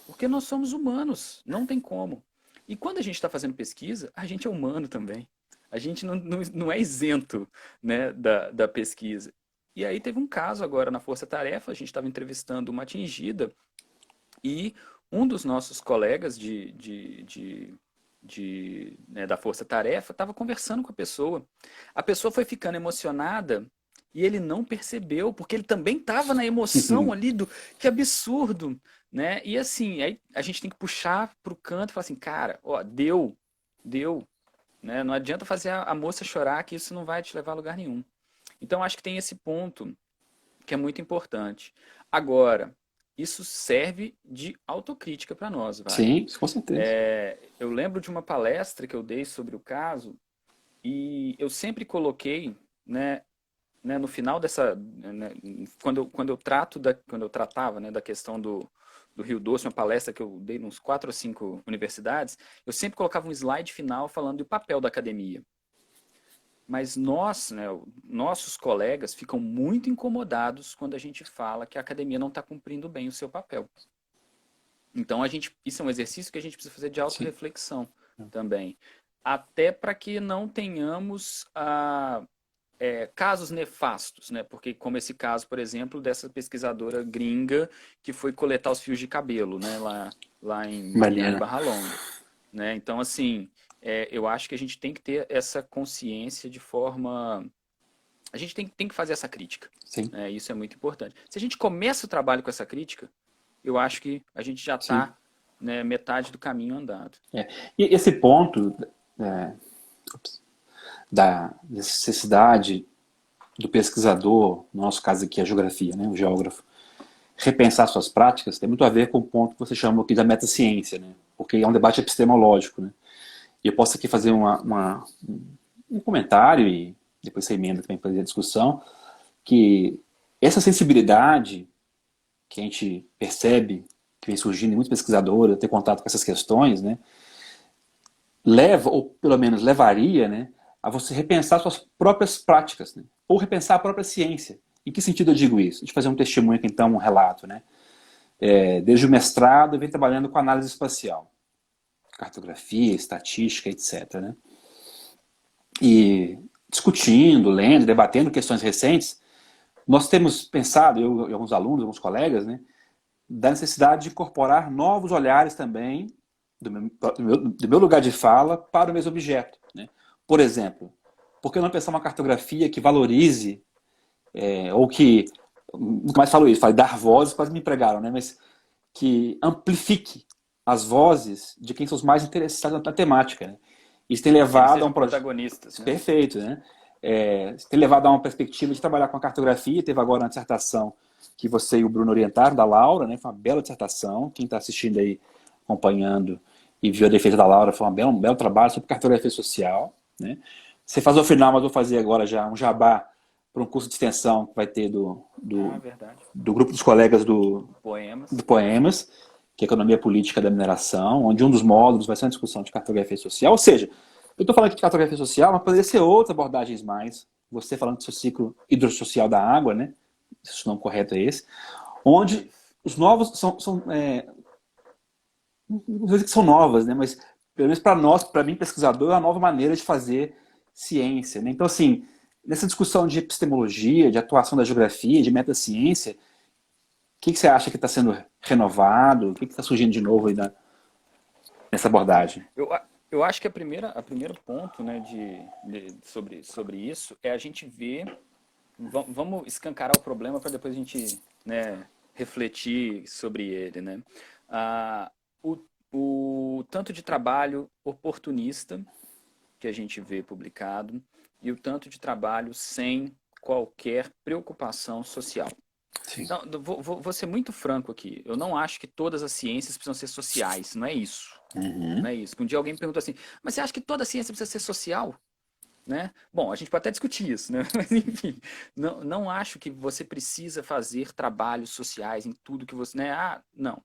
Porque nós somos humanos, não tem como. E quando a gente está fazendo pesquisa, a gente é humano também. A gente não é isento, né, da pesquisa. E aí teve um caso agora na Força Tarefa, a gente estava entrevistando uma atingida e um dos nossos colegas né, da Força Tarefa estava conversando com a pessoa. A pessoa foi ficando emocionada e ele não percebeu, porque ele também estava na emoção ali do que absurdo, né? E assim, aí a gente tem que puxar para o canto e falar assim, cara, ó, deu, né? Não adianta fazer a moça chorar, que isso não vai te levar a lugar nenhum. Então acho que tem esse ponto que é muito importante. Agora, isso serve de autocrítica para nós, Wagner. Sim, com certeza. Eu lembro de uma palestra que eu dei sobre o caso e eu sempre coloquei, no final dessa, né, quando eu tratava, né, da questão do Rio Doce, uma palestra que eu dei nos 4 ou 5 universidades, eu sempre colocava um slide final falando do papel da academia. Mas nós, né, nossos colegas ficam muito incomodados quando a gente fala que a academia não está cumprindo bem o seu papel. Então isso é um exercício que a gente precisa fazer de Sim. autorreflexão também. Até para que não tenhamos casos nefastos, né? Porque como esse caso, por exemplo, dessa pesquisadora gringa que foi coletar os fios de cabelo, né? Lá em Balneário Maneiro. Barra Longa, né? Então, assim, eu acho que a gente tem que ter essa consciência de forma... A gente tem que fazer essa crítica, Sim, né? Isso é muito importante. Se a gente começa o trabalho com essa crítica, eu acho que a gente já sim. está, né, metade do caminho andado. É. E esse ponto é, da necessidade do pesquisador, no nosso caso aqui a geografia, né, o geógrafo, repensar suas práticas tem muito a ver com o ponto que você chama aqui da metaciência, né, porque é um debate epistemológico. Né, e eu posso aqui fazer um comentário e depois você emenda também para fazer a discussão, que essa sensibilidade que a gente percebe, que vem surgindo em muitos pesquisadores, ter contato com essas questões, né, leva, ou pelo menos levaria, né, a você repensar suas próprias práticas, né, ou repensar a própria ciência. Em que sentido eu digo isso? Deixa eu fazer um testemunho aqui, então, um relato. Né. Desde o mestrado eu venho trabalhando com análise espacial, cartografia, estatística, etc. Né. E discutindo, lendo, debatendo questões recentes, nós temos pensado, eu e alguns alunos, alguns colegas, né, da necessidade de incorporar novos olhares também do meu lugar de fala para o mesmo objeto. Né? Por exemplo, por que não pensar uma cartografia que valorize, ou que, nunca mais falo isso, falei dar vozes, quase me empregaram, né? Mas que amplifique as vozes de quem são os mais interessados na temática. Né? Isso tem Que eles levado a sejam um projeto protagonistas, né? perfeito, né? Tem levado a uma perspectiva de trabalhar com a cartografia. Teve agora uma dissertação que você e o Bruno orientaram, da Laura, né? Foi uma bela dissertação. Quem está assistindo aí, acompanhando e viu a defesa da Laura, foi um belo trabalho sobre cartografia social. Né? Você faz ao final, mas vou fazer agora já um jabá para um curso de extensão que vai ter Verdade. do grupo dos colegas do Poemas. Poemas, que é Economia Política da Mineração, onde um dos módulos vai ser uma discussão de cartografia social. Ou seja, eu estou falando aqui de cartografia social, mas poderia ser outras abordagens mais. Você falando do seu ciclo hidrossocial da água, né? Se o nome correto é esse. Onde Isso. os novos não vou dizer que são novas, né? Mas pelo menos para nós, para mim, pesquisador, é uma nova maneira de fazer ciência. Né? Então, assim, nessa discussão de epistemologia, de atuação da geografia, de metaciência, o que você acha que está sendo renovado? O que está surgindo de novo aí nessa abordagem? Eu acho que a primeiro ponto, né, sobre isso é a gente ver, vamos escancarar o problema para depois a gente, né, refletir sobre ele, né? Ah, o, o tanto de trabalho oportunista que a gente vê publicado e o tanto de trabalho sem qualquer preocupação social. Sim. Não, vou ser muito franco aqui. Eu não acho que todas as ciências precisam ser sociais. Não é isso. Uhum. Não é isso. Um dia alguém me perguntou assim, mas você acha que toda ciência precisa ser social? Né? Bom, a gente pode até discutir isso, né? Mas enfim, não acho que você precisa fazer trabalhos sociais em tudo que você, né? Ah, não.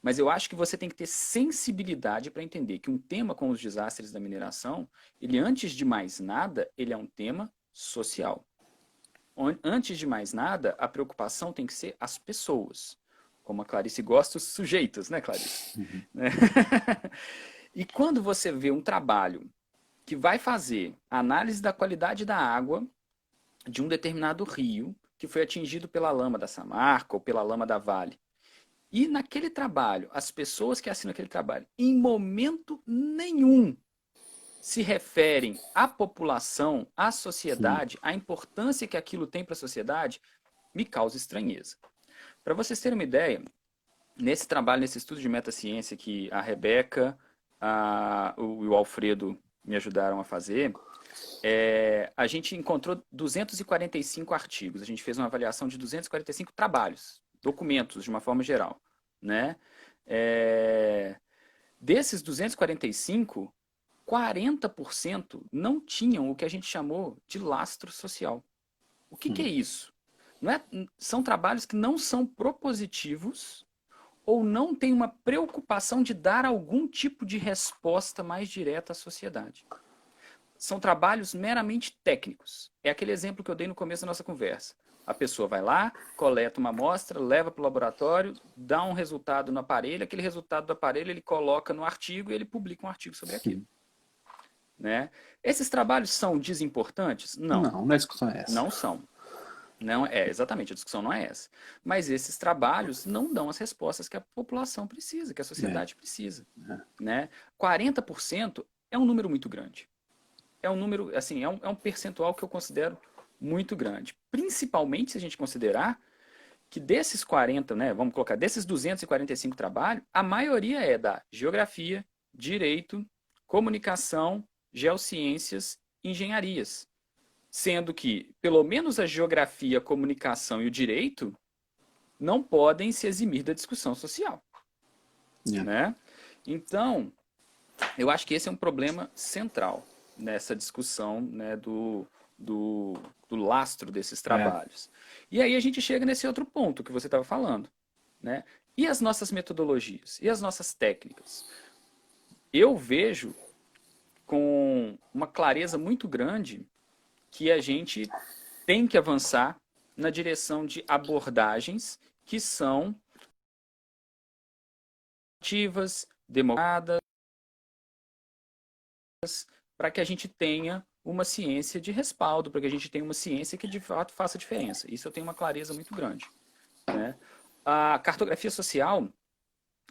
Mas eu acho que você tem que ter sensibilidade para entender que um tema como os desastres da mineração, ele antes de mais nada, ele é um tema social. Antes de mais nada, a preocupação tem que ser as pessoas. Como a Clarice gosta, os sujeitos, né, Clarice? Né? E quando você vê um trabalho que vai fazer análise da qualidade da água de um determinado rio que foi atingido pela lama da Samarca ou pela lama da Vale. E naquele trabalho, as pessoas que assinam aquele trabalho, em momento nenhum se referem à população, à Sim. sociedade, à importância que aquilo tem para a sociedade, me causa estranheza. Para vocês terem uma ideia, nesse trabalho, nesse estudo de metaciência que a Rebeca e o Alfredo me ajudaram a fazer, a gente encontrou 245 artigos. A gente fez uma avaliação de 245 trabalhos, documentos de uma forma geral, né? É, desses 245, 40% não tinham o que a gente chamou de lastro social. O que é isso? Não é, são trabalhos que não são propositivos ou não têm uma preocupação de dar algum tipo de resposta mais direta à sociedade. São trabalhos meramente técnicos. É aquele exemplo que eu dei no começo da nossa conversa. A pessoa vai lá, coleta uma amostra, leva para o laboratório, dá um resultado no aparelho, aquele resultado do aparelho ele coloca no artigo e ele publica um artigo sobre aquilo. Né? Esses trabalhos são desimportantes? Não, Não, não é discussão é essa. não são. Não é, exatamente, a discussão não é essa. Mas esses trabalhos não dão as respostas que a população precisa, que a É, sociedade precisa. Né? 40% é um número muito grande. É um número, assim, é um percentual que eu considero muito grande. Principalmente se a gente considerar que desses 40, né, vamos colocar, desses 245 trabalhos, a maioria é da geografia, direito, comunicação, geociências, engenharias. Sendo que, pelo menos a geografia, a comunicação e o direito não podem se eximir da discussão social. é, Né? Então, eu acho que esse é um problema central nessa discussão, né, do lastro desses é, trabalhos. E aí a gente chega nesse outro ponto que você estava falando. Né? E as nossas metodologias? E as nossas técnicas? Eu vejo com uma clareza muito grande que a gente tem que avançar na direção de abordagens que são ativas, democradas, para que a gente tenha uma ciência de respaldo, para que a gente tenha uma ciência que de fato faça diferença. Isso eu tenho uma clareza muito grande. Né? A cartografia social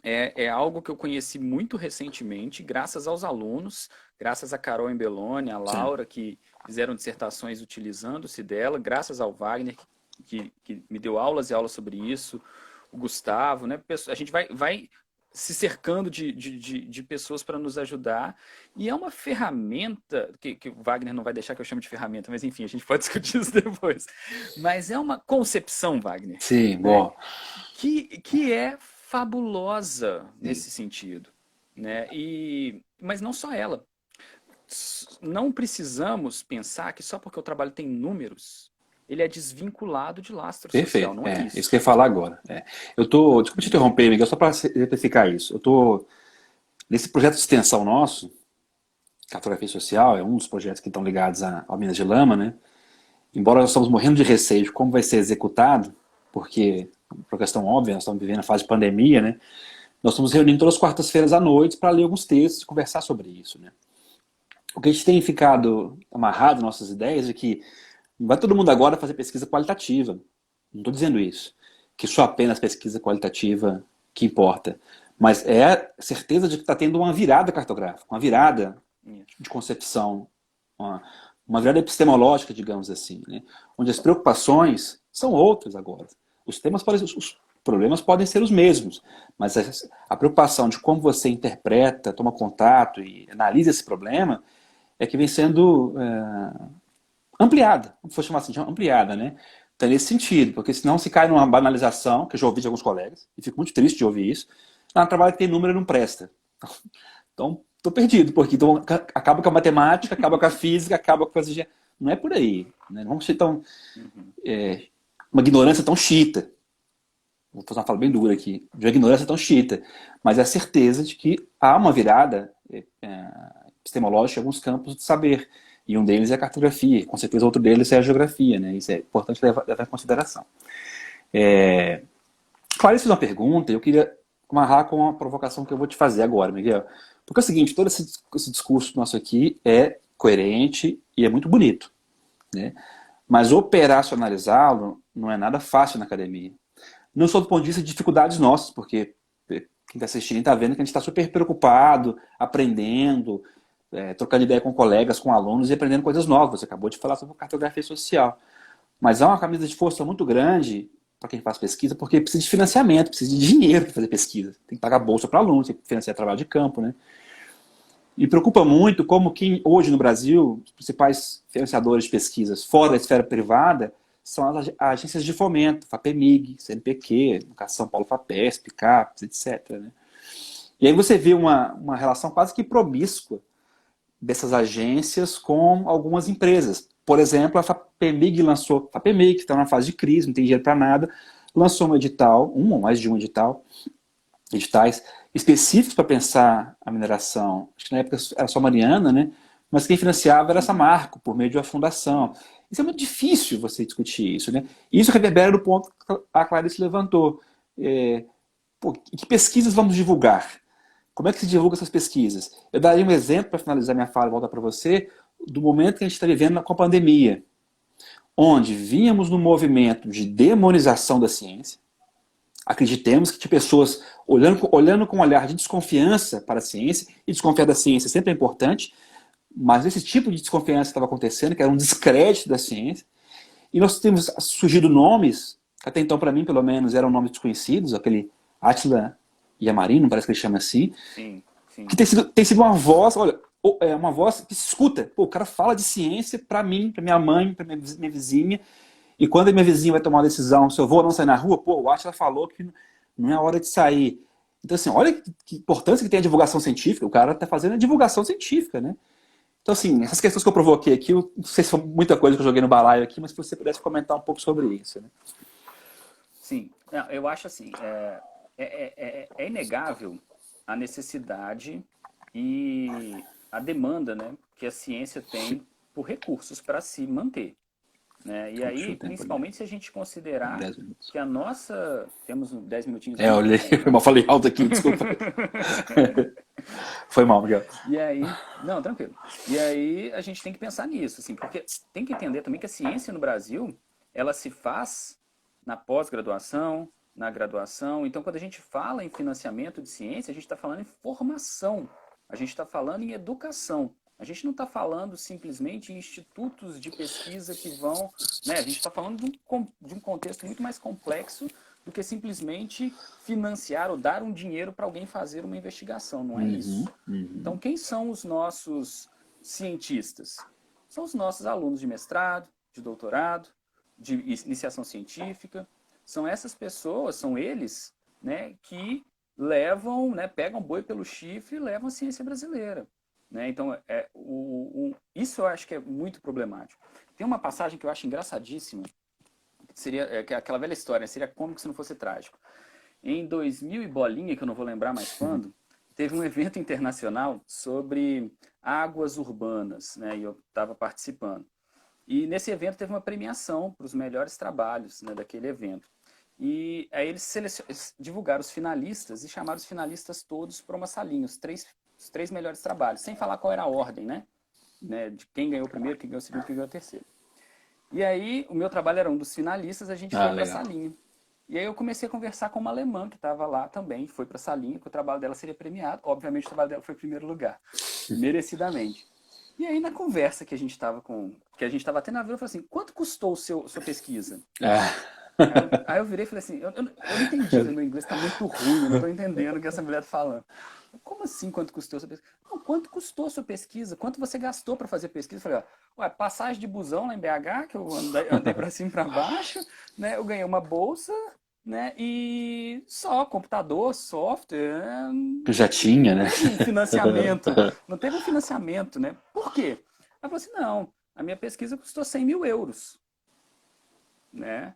é algo que eu conheci muito recentemente, graças aos alunos, graças a Carol Embeloni, a sim. Laura, que fizeram dissertações utilizando-se dela, graças ao Wagner, que me deu aulas e aulas sobre isso, o Gustavo, né? A gente vai se cercando de pessoas para nos ajudar, e é uma ferramenta, que o Wagner não vai deixar que eu chame de ferramenta, mas enfim, a gente pode discutir isso depois. Mas é uma concepção, Wagner, Sim, né? bom. que é fabulosa Sim. nesse sentido, né? Mas não só ela. Não precisamos pensar que só porque o trabalho tem números, ele é desvinculado de lastro social. Perfeito. Não é É, isso isso. que eu ia falar agora. É. Eu tô, desculpa te interromper, Miguel, só para exemplificar isso. Eu tô nesse projeto de extensão nosso, Cartografia Social, é um dos projetos que estão ligados ao Minas de Lama, né? Embora nós estamos morrendo de receio de como vai ser executado, porque, por questão óbvia, nós estamos vivendo a fase de pandemia, né? Nós estamos reunindo todas as quartas-feiras à noite para ler alguns textos e conversar sobre isso, né? O que a gente tem ficado amarrado em nossas ideias é que não vai todo mundo agora fazer pesquisa qualitativa. Não estou dizendo isso. Que só apenas pesquisa qualitativa que importa. Mas é a certeza de que está tendo uma virada cartográfica, uma virada de concepção, uma virada epistemológica, digamos assim, né? Onde as preocupações são outras agora. Os problemas podem ser os mesmos, mas a preocupação de como você interpreta, toma contato e analisa esse problema é que vem sendo ampliada, vou chamar assim, de ampliada, né? Então, nesse sentido, porque senão se cai numa banalização, que eu já ouvi de alguns colegas, e fico muito triste de ouvir isso. Ah, trabalho que tem número não presta. Então, estou perdido, porque então, acaba com a matemática, acaba com a física, acaba com a física. Não é por aí. Né? Não vamos ser tão. Uma ignorância tão chita. Vou fazer uma fala bem dura aqui. De uma ignorância tão chita. Mas é a certeza de que há uma virada epistemológica em alguns campos de saber. E um deles é a cartografia. Com certeza outro deles é a geografia. Né? Isso é importante levar em consideração. Clarice fez uma pergunta e eu queria amarrar com a provocação que eu vou te fazer agora, Miguel. Porque é o seguinte, todo esse discurso nosso aqui é coerente e é muito bonito. Né? Mas operacionalizá-lo não é nada fácil na academia. Não só do ponto de vista de dificuldades nossas, porque quem está assistindo está vendo que a gente está super preocupado, aprendendo, trocando ideia com colegas, com alunos e aprendendo coisas novas. Você acabou de falar sobre cartografia social. Mas há uma camisa de força muito grande para quem faz pesquisa, porque precisa de financiamento, precisa de dinheiro para fazer pesquisa. Tem que pagar bolsa para alunos, tem que financiar trabalho de campo. Né? E preocupa muito como que hoje no Brasil, os principais financiadores de pesquisas fora da esfera privada são as agências de fomento, FAPEMIG, CNPq, São Paulo FAPESP, CAPES, etc. Né? E aí você vê uma relação quase que promíscua dessas agências com algumas empresas. Por exemplo, a FAPEMIG lançou, FAPEMIG, que está na fase de crise, não tem dinheiro para nada, lançou um edital, um ou mais de um editais específicos para pensar a mineração. Acho que na época era só Mariana, né? Mas quem financiava era essa Marco, por meio de uma fundação. Isso é muito difícil você discutir isso, né? E isso reverbera no ponto que a Clarice levantou. Que pesquisas vamos divulgar? Como é que se divulga essas pesquisas? Eu daria um exemplo para finalizar minha fala e voltar para você, do momento que a gente está vivendo com a pandemia, onde vínhamos no movimento de demonização da ciência. Acreditemos que de pessoas olhando com um olhar de desconfiança para a ciência, e desconfiar da ciência sempre é importante, mas esse tipo de desconfiança que estava acontecendo, que era um descrédito da ciência, e nós temos surgido nomes, que até então para mim pelo menos eram nomes desconhecidos, aquele Átila Yamarino, parece que ele chama assim, Sim. que tem sido uma voz, olha, uma voz que se escuta. Pô, o cara fala de ciência para mim, para minha mãe, para minha vizinha, e quando a minha vizinha vai tomar uma decisão se eu vou ou não sair na rua, pô, o Átila falou que não é hora de sair. Então assim, olha que importância que tem a divulgação científica, o cara está fazendo a divulgação científica, né? Então assim, essas questões que eu provoquei aqui, eu não sei se foi muita coisa que eu joguei no balaio aqui, mas se você pudesse comentar um pouco sobre isso, né? Sim, não, eu acho assim, é inegável a necessidade e a demanda, né, que a ciência tem por recursos para se manter. Né? E aí, principalmente se a gente considerar que a nossa... Temos 10 minutinhos. Eu olhei, eu falei alto aqui, desculpa. Foi mal, Miguel. E aí... Não, tranquilo. E aí a gente tem que pensar nisso, assim, porque tem que entender também que a ciência no Brasil, ela se faz na pós-graduação, na graduação. Então, quando a gente fala em financiamento de ciência, a gente está falando em formação, a gente está falando em educação. A gente não está falando simplesmente em institutos de pesquisa que vão... Né? A gente está falando de um contexto muito mais complexo do que simplesmente financiar ou dar um dinheiro para alguém fazer uma investigação. Não é isso. Então, quem são os nossos cientistas? São os nossos alunos de mestrado, de doutorado, de iniciação científica. São essas pessoas, são eles, né, que levam, né, pegam boi pelo chifre e levam a ciência brasileira. Né? Então, isso eu acho que é muito problemático. Tem uma passagem que eu acho engraçadíssima, que seria aquela velha história, né? Seria cômico se não fosse trágico. Em 2000 e bolinha, que eu não vou lembrar mais quando, teve um evento internacional sobre águas urbanas, né? E eu estava participando. E nesse evento teve uma premiação para os melhores trabalhos, né, daquele evento. E aí eles divulgaram os finalistas e chamaram os finalistas todos para uma salinha, os três melhores trabalhos, sem falar qual era a ordem, né? De quem ganhou o primeiro, quem ganhou o segundo, quem ganhou o terceiro. E aí, o meu trabalho era um dos finalistas, a gente foi para a salinha. E aí eu comecei a conversar com uma alemã que estava lá também, foi para a salinha, que o trabalho dela seria premiado. Obviamente, o trabalho dela foi em primeiro lugar, merecidamente. E aí, na conversa que a gente estava tendo, ela virou e falou assim, quanto custou sua pesquisa? Aí eu virei e falei assim, eu não entendi, meu inglês está muito ruim, eu não estou entendendo o que essa mulher está falando. Como assim quanto custou a sua pesquisa? Não, quanto custou a sua pesquisa? Quanto você gastou para fazer a pesquisa? Eu falei, ó, ué, passagem de busão lá em BH, que eu andei para cima e para baixo, né? Eu ganhei uma bolsa, né? E só, computador, software, Que já tinha, não né? teve um financiamento, não teve um financiamento, né? Por quê? Ela falou assim, não, a minha pesquisa custou 100 mil euros, né?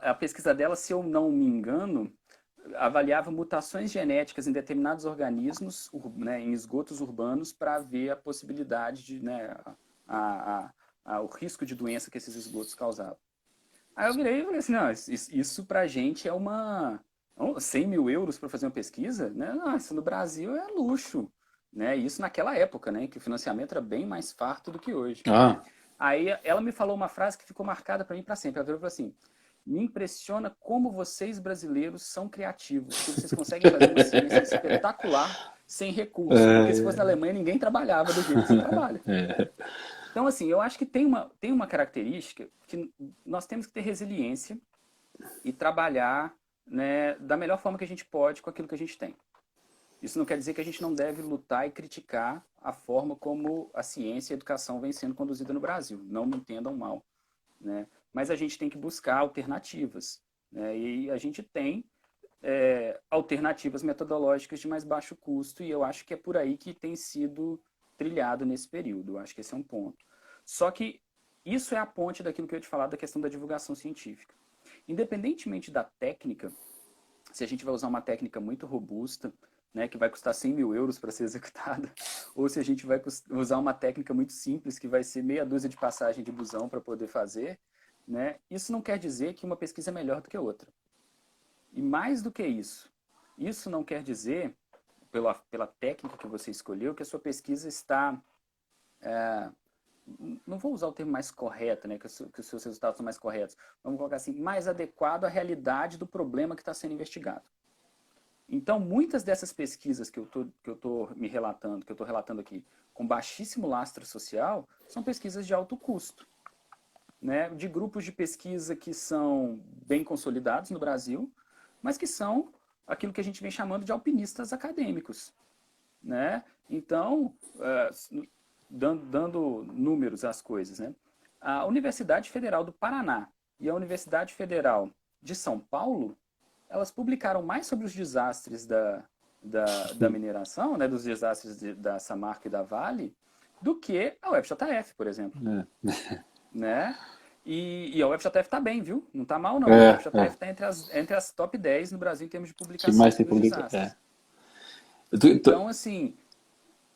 A pesquisa dela, se eu não me engano, avaliava mutações genéticas em determinados organismos, né, em esgotos urbanos, para ver a possibilidade de, né, o risco de doença que esses esgotos causavam. Aí eu virei e falei assim, não, isso pra gente é 100 mil euros para fazer uma pesquisa? Né? Não, isso no Brasil é luxo. Né? Isso naquela época, né, que o financiamento era bem mais farto do que hoje. Ah, Aí ela me falou uma frase que ficou marcada para mim para sempre. Ela falou assim: me impressiona como vocês brasileiros são criativos, que vocês conseguem fazer uma ciência espetacular sem recurso. Porque se fosse na Alemanha, ninguém trabalhava do jeito que você trabalha. Então, assim, eu acho que tem uma característica que nós temos que ter resiliência e trabalhar, né, da melhor forma que a gente pode com aquilo que a gente tem. Isso não quer dizer que a gente não deve lutar e criticar a forma como a ciência e a educação vem sendo conduzida no Brasil. Não me entendam mal, né? Mas a gente tem que buscar alternativas, né? E a gente tem alternativas metodológicas de mais baixo custo, e eu acho que é por aí que tem sido trilhado nesse período. Eu acho que esse é um ponto. Só que isso é a ponte daquilo que eu ia te falar da questão da divulgação científica. Independentemente da técnica, se a gente vai usar uma técnica muito robusta, né, que vai custar 100 mil euros para ser executada, ou se a gente vai usar uma técnica muito simples, que vai ser meia dúzia de passagem de busão para poder fazer, né, isso não quer dizer que uma pesquisa é melhor do que a outra. E mais do que isso não quer dizer, pela técnica que você escolheu, que a sua pesquisa está... não vou usar o termo mais correto, né, que os seus resultados são mais corretos. Vamos colocar assim, mais adequado à realidade do problema que está sendo investigado. Então, muitas dessas pesquisas que eu estou relatando aqui, com baixíssimo lastro social, são pesquisas de alto custo, né? De grupos de pesquisa que são bem consolidados no Brasil, mas que são aquilo que a gente vem chamando de alpinistas acadêmicos, né? Então, dando números às coisas, né? A Universidade Federal do Paraná e a Universidade Federal de São Paulo, elas publicaram mais sobre os desastres da mineração, né, dos desastres da Samarco e da Vale, do que a UFJF, por exemplo. Né? E a UFJF está bem, viu? Não está mal, não. A UFJF está entre as top 10 no Brasil em termos de publicação que mais tem sobre os publicado? desastres. Então, assim...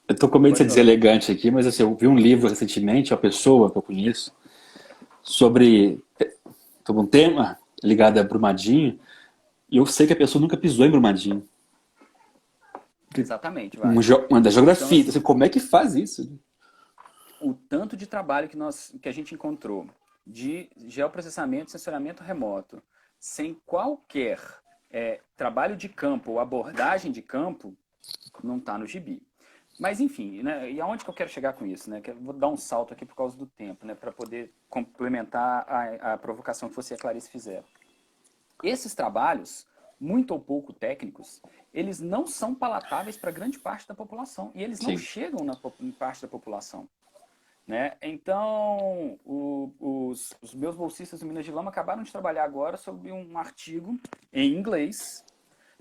Eu tô com medo de ser deselegante aqui, mas assim, eu vi um livro recentemente, uma pessoa que eu conheço, sobre um tema ligado a Brumadinho, e eu sei que a pessoa nunca pisou em Brumadinho. Exatamente, Uma da geografia, então, assim, como é que faz isso? O tanto de trabalho que a gente encontrou de geoprocessamento e sensoriamento remoto, sem qualquer trabalho de campo ou abordagem de campo, não está no gibi. Mas enfim, né, e aonde que eu quero chegar com isso? Né? Vou dar um salto aqui por causa do tempo, né, para poder complementar a provocação que você e a Clarice fizeram. Esses trabalhos, muito ou pouco técnicos, eles não são palatáveis para grande parte da população, e eles não chegam em parte da população. Né? Então, os meus bolsistas do Minas de Lama acabaram de trabalhar agora sobre um artigo em inglês,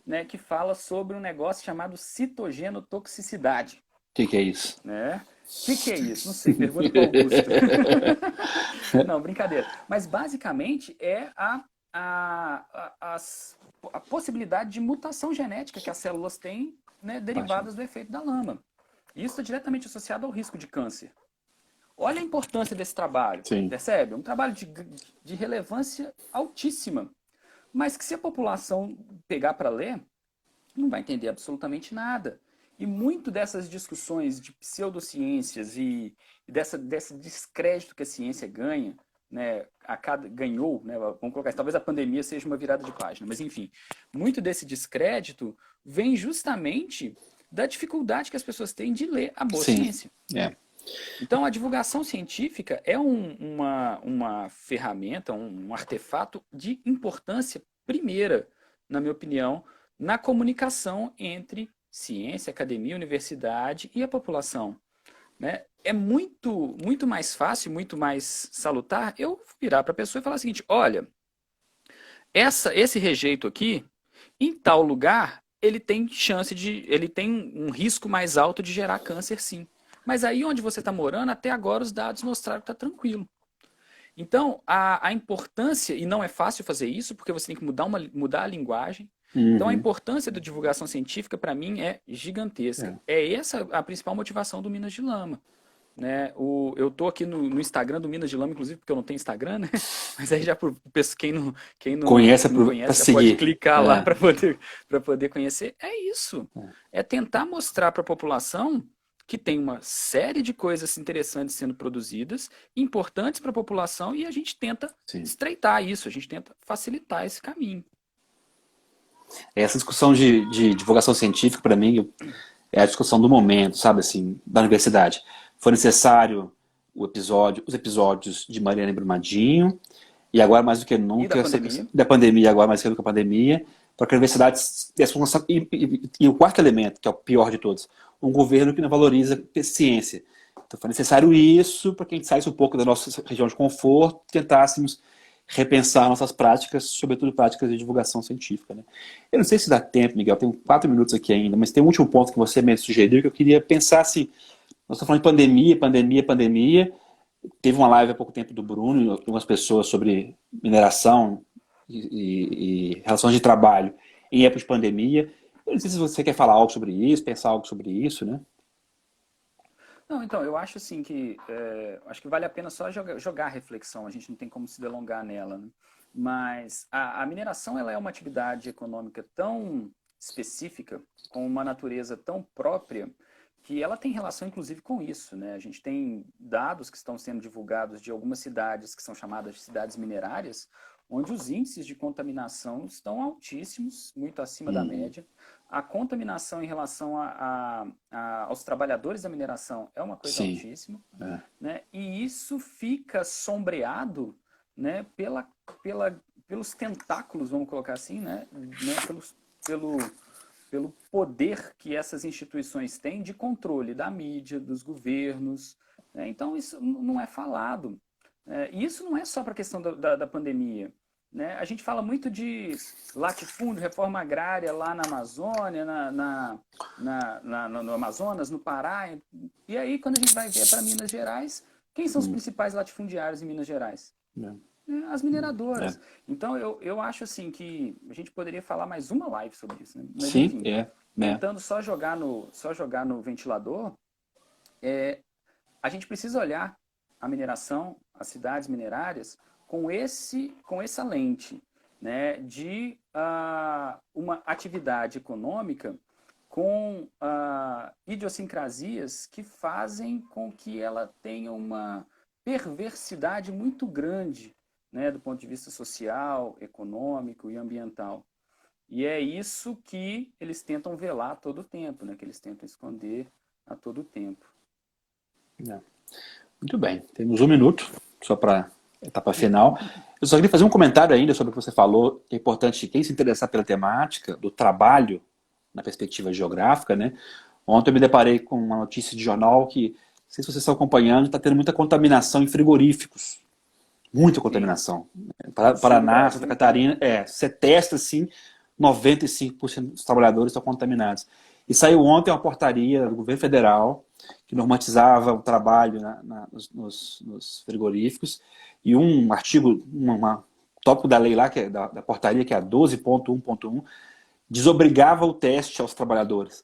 né, que fala sobre um negócio chamado citogenotoxicidade. O que é isso? Né? O que é isso? Não sei, pergunta para o Augusto. Não, brincadeira. Mas basicamente é a possibilidade de mutação genética que as células têm, né, derivadas do efeito da lama. Isso está diretamente associado ao risco de câncer. Olha a importância desse trabalho, percebe? É um trabalho de relevância altíssima, mas que se a população pegar para ler, não vai entender absolutamente nada. E muito dessas discussões de pseudociências e desse descrédito que a ciência ganha, né, ganhou, né, vamos colocar assim, talvez a pandemia seja uma virada de página, mas enfim, muito desse descrédito vem justamente da dificuldade que as pessoas têm de ler a boa ciência. Então, a divulgação científica é uma ferramenta, um artefato de importância primeira, na minha opinião, na comunicação entre ciência, academia, universidade e a população, né? É muito mais fácil, muito mais salutar eu virar para a pessoa e falar o seguinte: olha, esse rejeito aqui, em tal lugar, ele tem um risco mais alto de gerar câncer, sim. Mas aí onde você está morando, até agora os dados mostraram que está tranquilo. Então, a importância, e não é fácil fazer isso, porque você tem que mudar a linguagem. Então, a Uhum. importância da divulgação científica, para mim, é gigantesca. É. É essa a principal motivação do Minas de Lama. Né? Eu tô aqui no Instagram do Minas de Lama, inclusive, porque eu não tenho Instagram, né? Mas aí já quem Conhece não para conhece, já pode seguir. clicar lá É. para poder conhecer. É isso. É. É tentar mostrar para a população que tem uma série de coisas interessantes sendo produzidas, importantes para a população, e a gente tenta Sim. estreitar isso, a gente tenta facilitar esse caminho. Essa discussão de divulgação científica, para mim, é a discussão do momento, sabe, assim, da universidade. Foi necessário os episódios de Mariana e Brumadinho, e agora mais do que E da nunca, pandemia? da pandemia, agora mais do que nunca a pandemia, para que a universidade, e o quarto elemento, que é o pior de todos, um governo que não valoriza a ciência. Então foi necessário isso para que a gente saísse um pouco da nossa região de conforto, tentássemos repensar nossas práticas, sobretudo práticas de divulgação científica. Né? Eu não sei se dá tempo, Miguel, tenho 4 minutos aqui ainda, mas tem um último ponto que você me sugeriu que eu queria pensar se. Nós estamos falando de pandemia, pandemia, pandemia. Teve uma live há pouco tempo do Bruno e algumas pessoas sobre mineração e relações de trabalho em época de pandemia. Eu não sei se você quer falar algo sobre isso, pensar algo sobre isso, né? Não, então, eu acho assim que acho que vale a pena só jogar a reflexão, a gente não tem como se delongar nela, né? Mas a mineração ela é uma atividade econômica tão específica, com uma natureza tão própria, que ela tem relação inclusive com isso, né? A gente tem dados que estão sendo divulgados de algumas cidades que são chamadas de cidades minerárias, onde os índices de contaminação estão altíssimos, muito acima da Hum, média. A contaminação em relação aos trabalhadores da mineração é uma coisa sim. altíssima, É, né? E isso fica sombreado, né, pelos tentáculos, vamos colocar assim, né, pelo, pelo poder que essas instituições têm de controle da mídia, dos governos. Né? Então, isso não é falado. E isso não é só para a questão da pandemia. Né? A gente fala muito de latifúndio, reforma agrária lá na Amazônia, no Amazonas, no Pará. E aí, quando a gente vai ver para Minas Gerais, quem são os hum, principais latifundiários em Minas Gerais? é, As é. mineradoras. Então, eu acho assim que a gente poderia falar mais uma live sobre isso. Né? Mas, Sim, enfim, é, né? tentando só jogar no ventilador, a gente precisa olhar a mineração, as cidades minerárias, com essa lente, né, de uma atividade econômica com idiosincrasias que fazem com que ela tenha uma perversidade muito grande, né, do ponto de vista social, econômico e ambiental. E é isso que eles tentam velar a todo tempo, né, que eles tentam esconder a todo tempo. É. Muito bem, temos 1 minuto, só para a etapa final. Eu só queria fazer um comentário ainda sobre o que você falou, que é importante quem se interessar pela temática do trabalho na perspectiva geográfica, né? Ontem eu me deparei com uma notícia de jornal que, não sei se vocês estão acompanhando, está tendo muita contaminação em frigoríficos. Muita Sim, contaminação. no sul do Paraná, Santa Brasil, então. Catarina, você testa assim, 95% dos trabalhadores estão contaminados. E saiu ontem uma portaria do governo federal que normatizava o trabalho nos frigoríficos e um artigo, tópico da lei lá, que é da portaria, que é a 12.1.1, desobrigava o teste aos trabalhadores.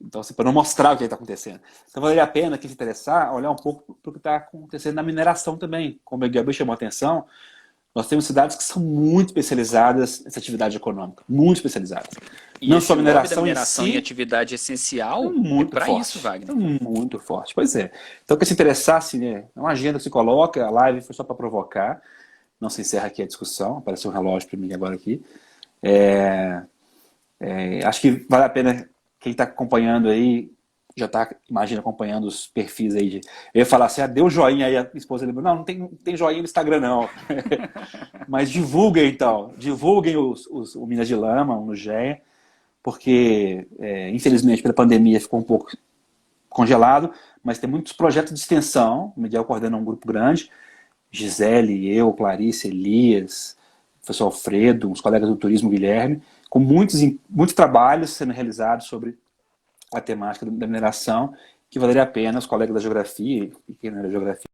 Então, assim, para não mostrar o que está acontecendo. Então, valeria a pena, quem se interessar, olhar um pouco para o que está acontecendo na mineração também. Como o Gabriel chamou a atenção, nós temos cidades que são muito especializadas nessa atividade econômica. Muito especializadas. E Não só esse a lobby da mineração em mineração em si, atividade é essencial é muito para isso, forte. É Wagner. muito forte. Pois é. Então, quem se interessasse, né, é uma agenda que se coloca, a live foi só para provocar. Não se encerra aqui a discussão. Apareceu um relógio para mim agora aqui. É, acho que vale a pena quem está acompanhando aí, já está, imagina, acompanhando os perfis aí de. Eu ia falar assim, dê um joinha aí, a esposa lembrou, não tem joinha no Instagram, não. Mas divulguem então, divulguem o Minas de Lama, o Nugea, porque, infelizmente, pela pandemia ficou um pouco congelado, mas tem muitos projetos de extensão. O Miguel coordena um grupo grande, Gisele, eu, Clarice, Elias, o professor Alfredo, os colegas do turismo, Guilherme, com muitos trabalhos sendo realizados sobre a temática da mineração, que valeria a pena os colegas da geografia, e quem não era geografia,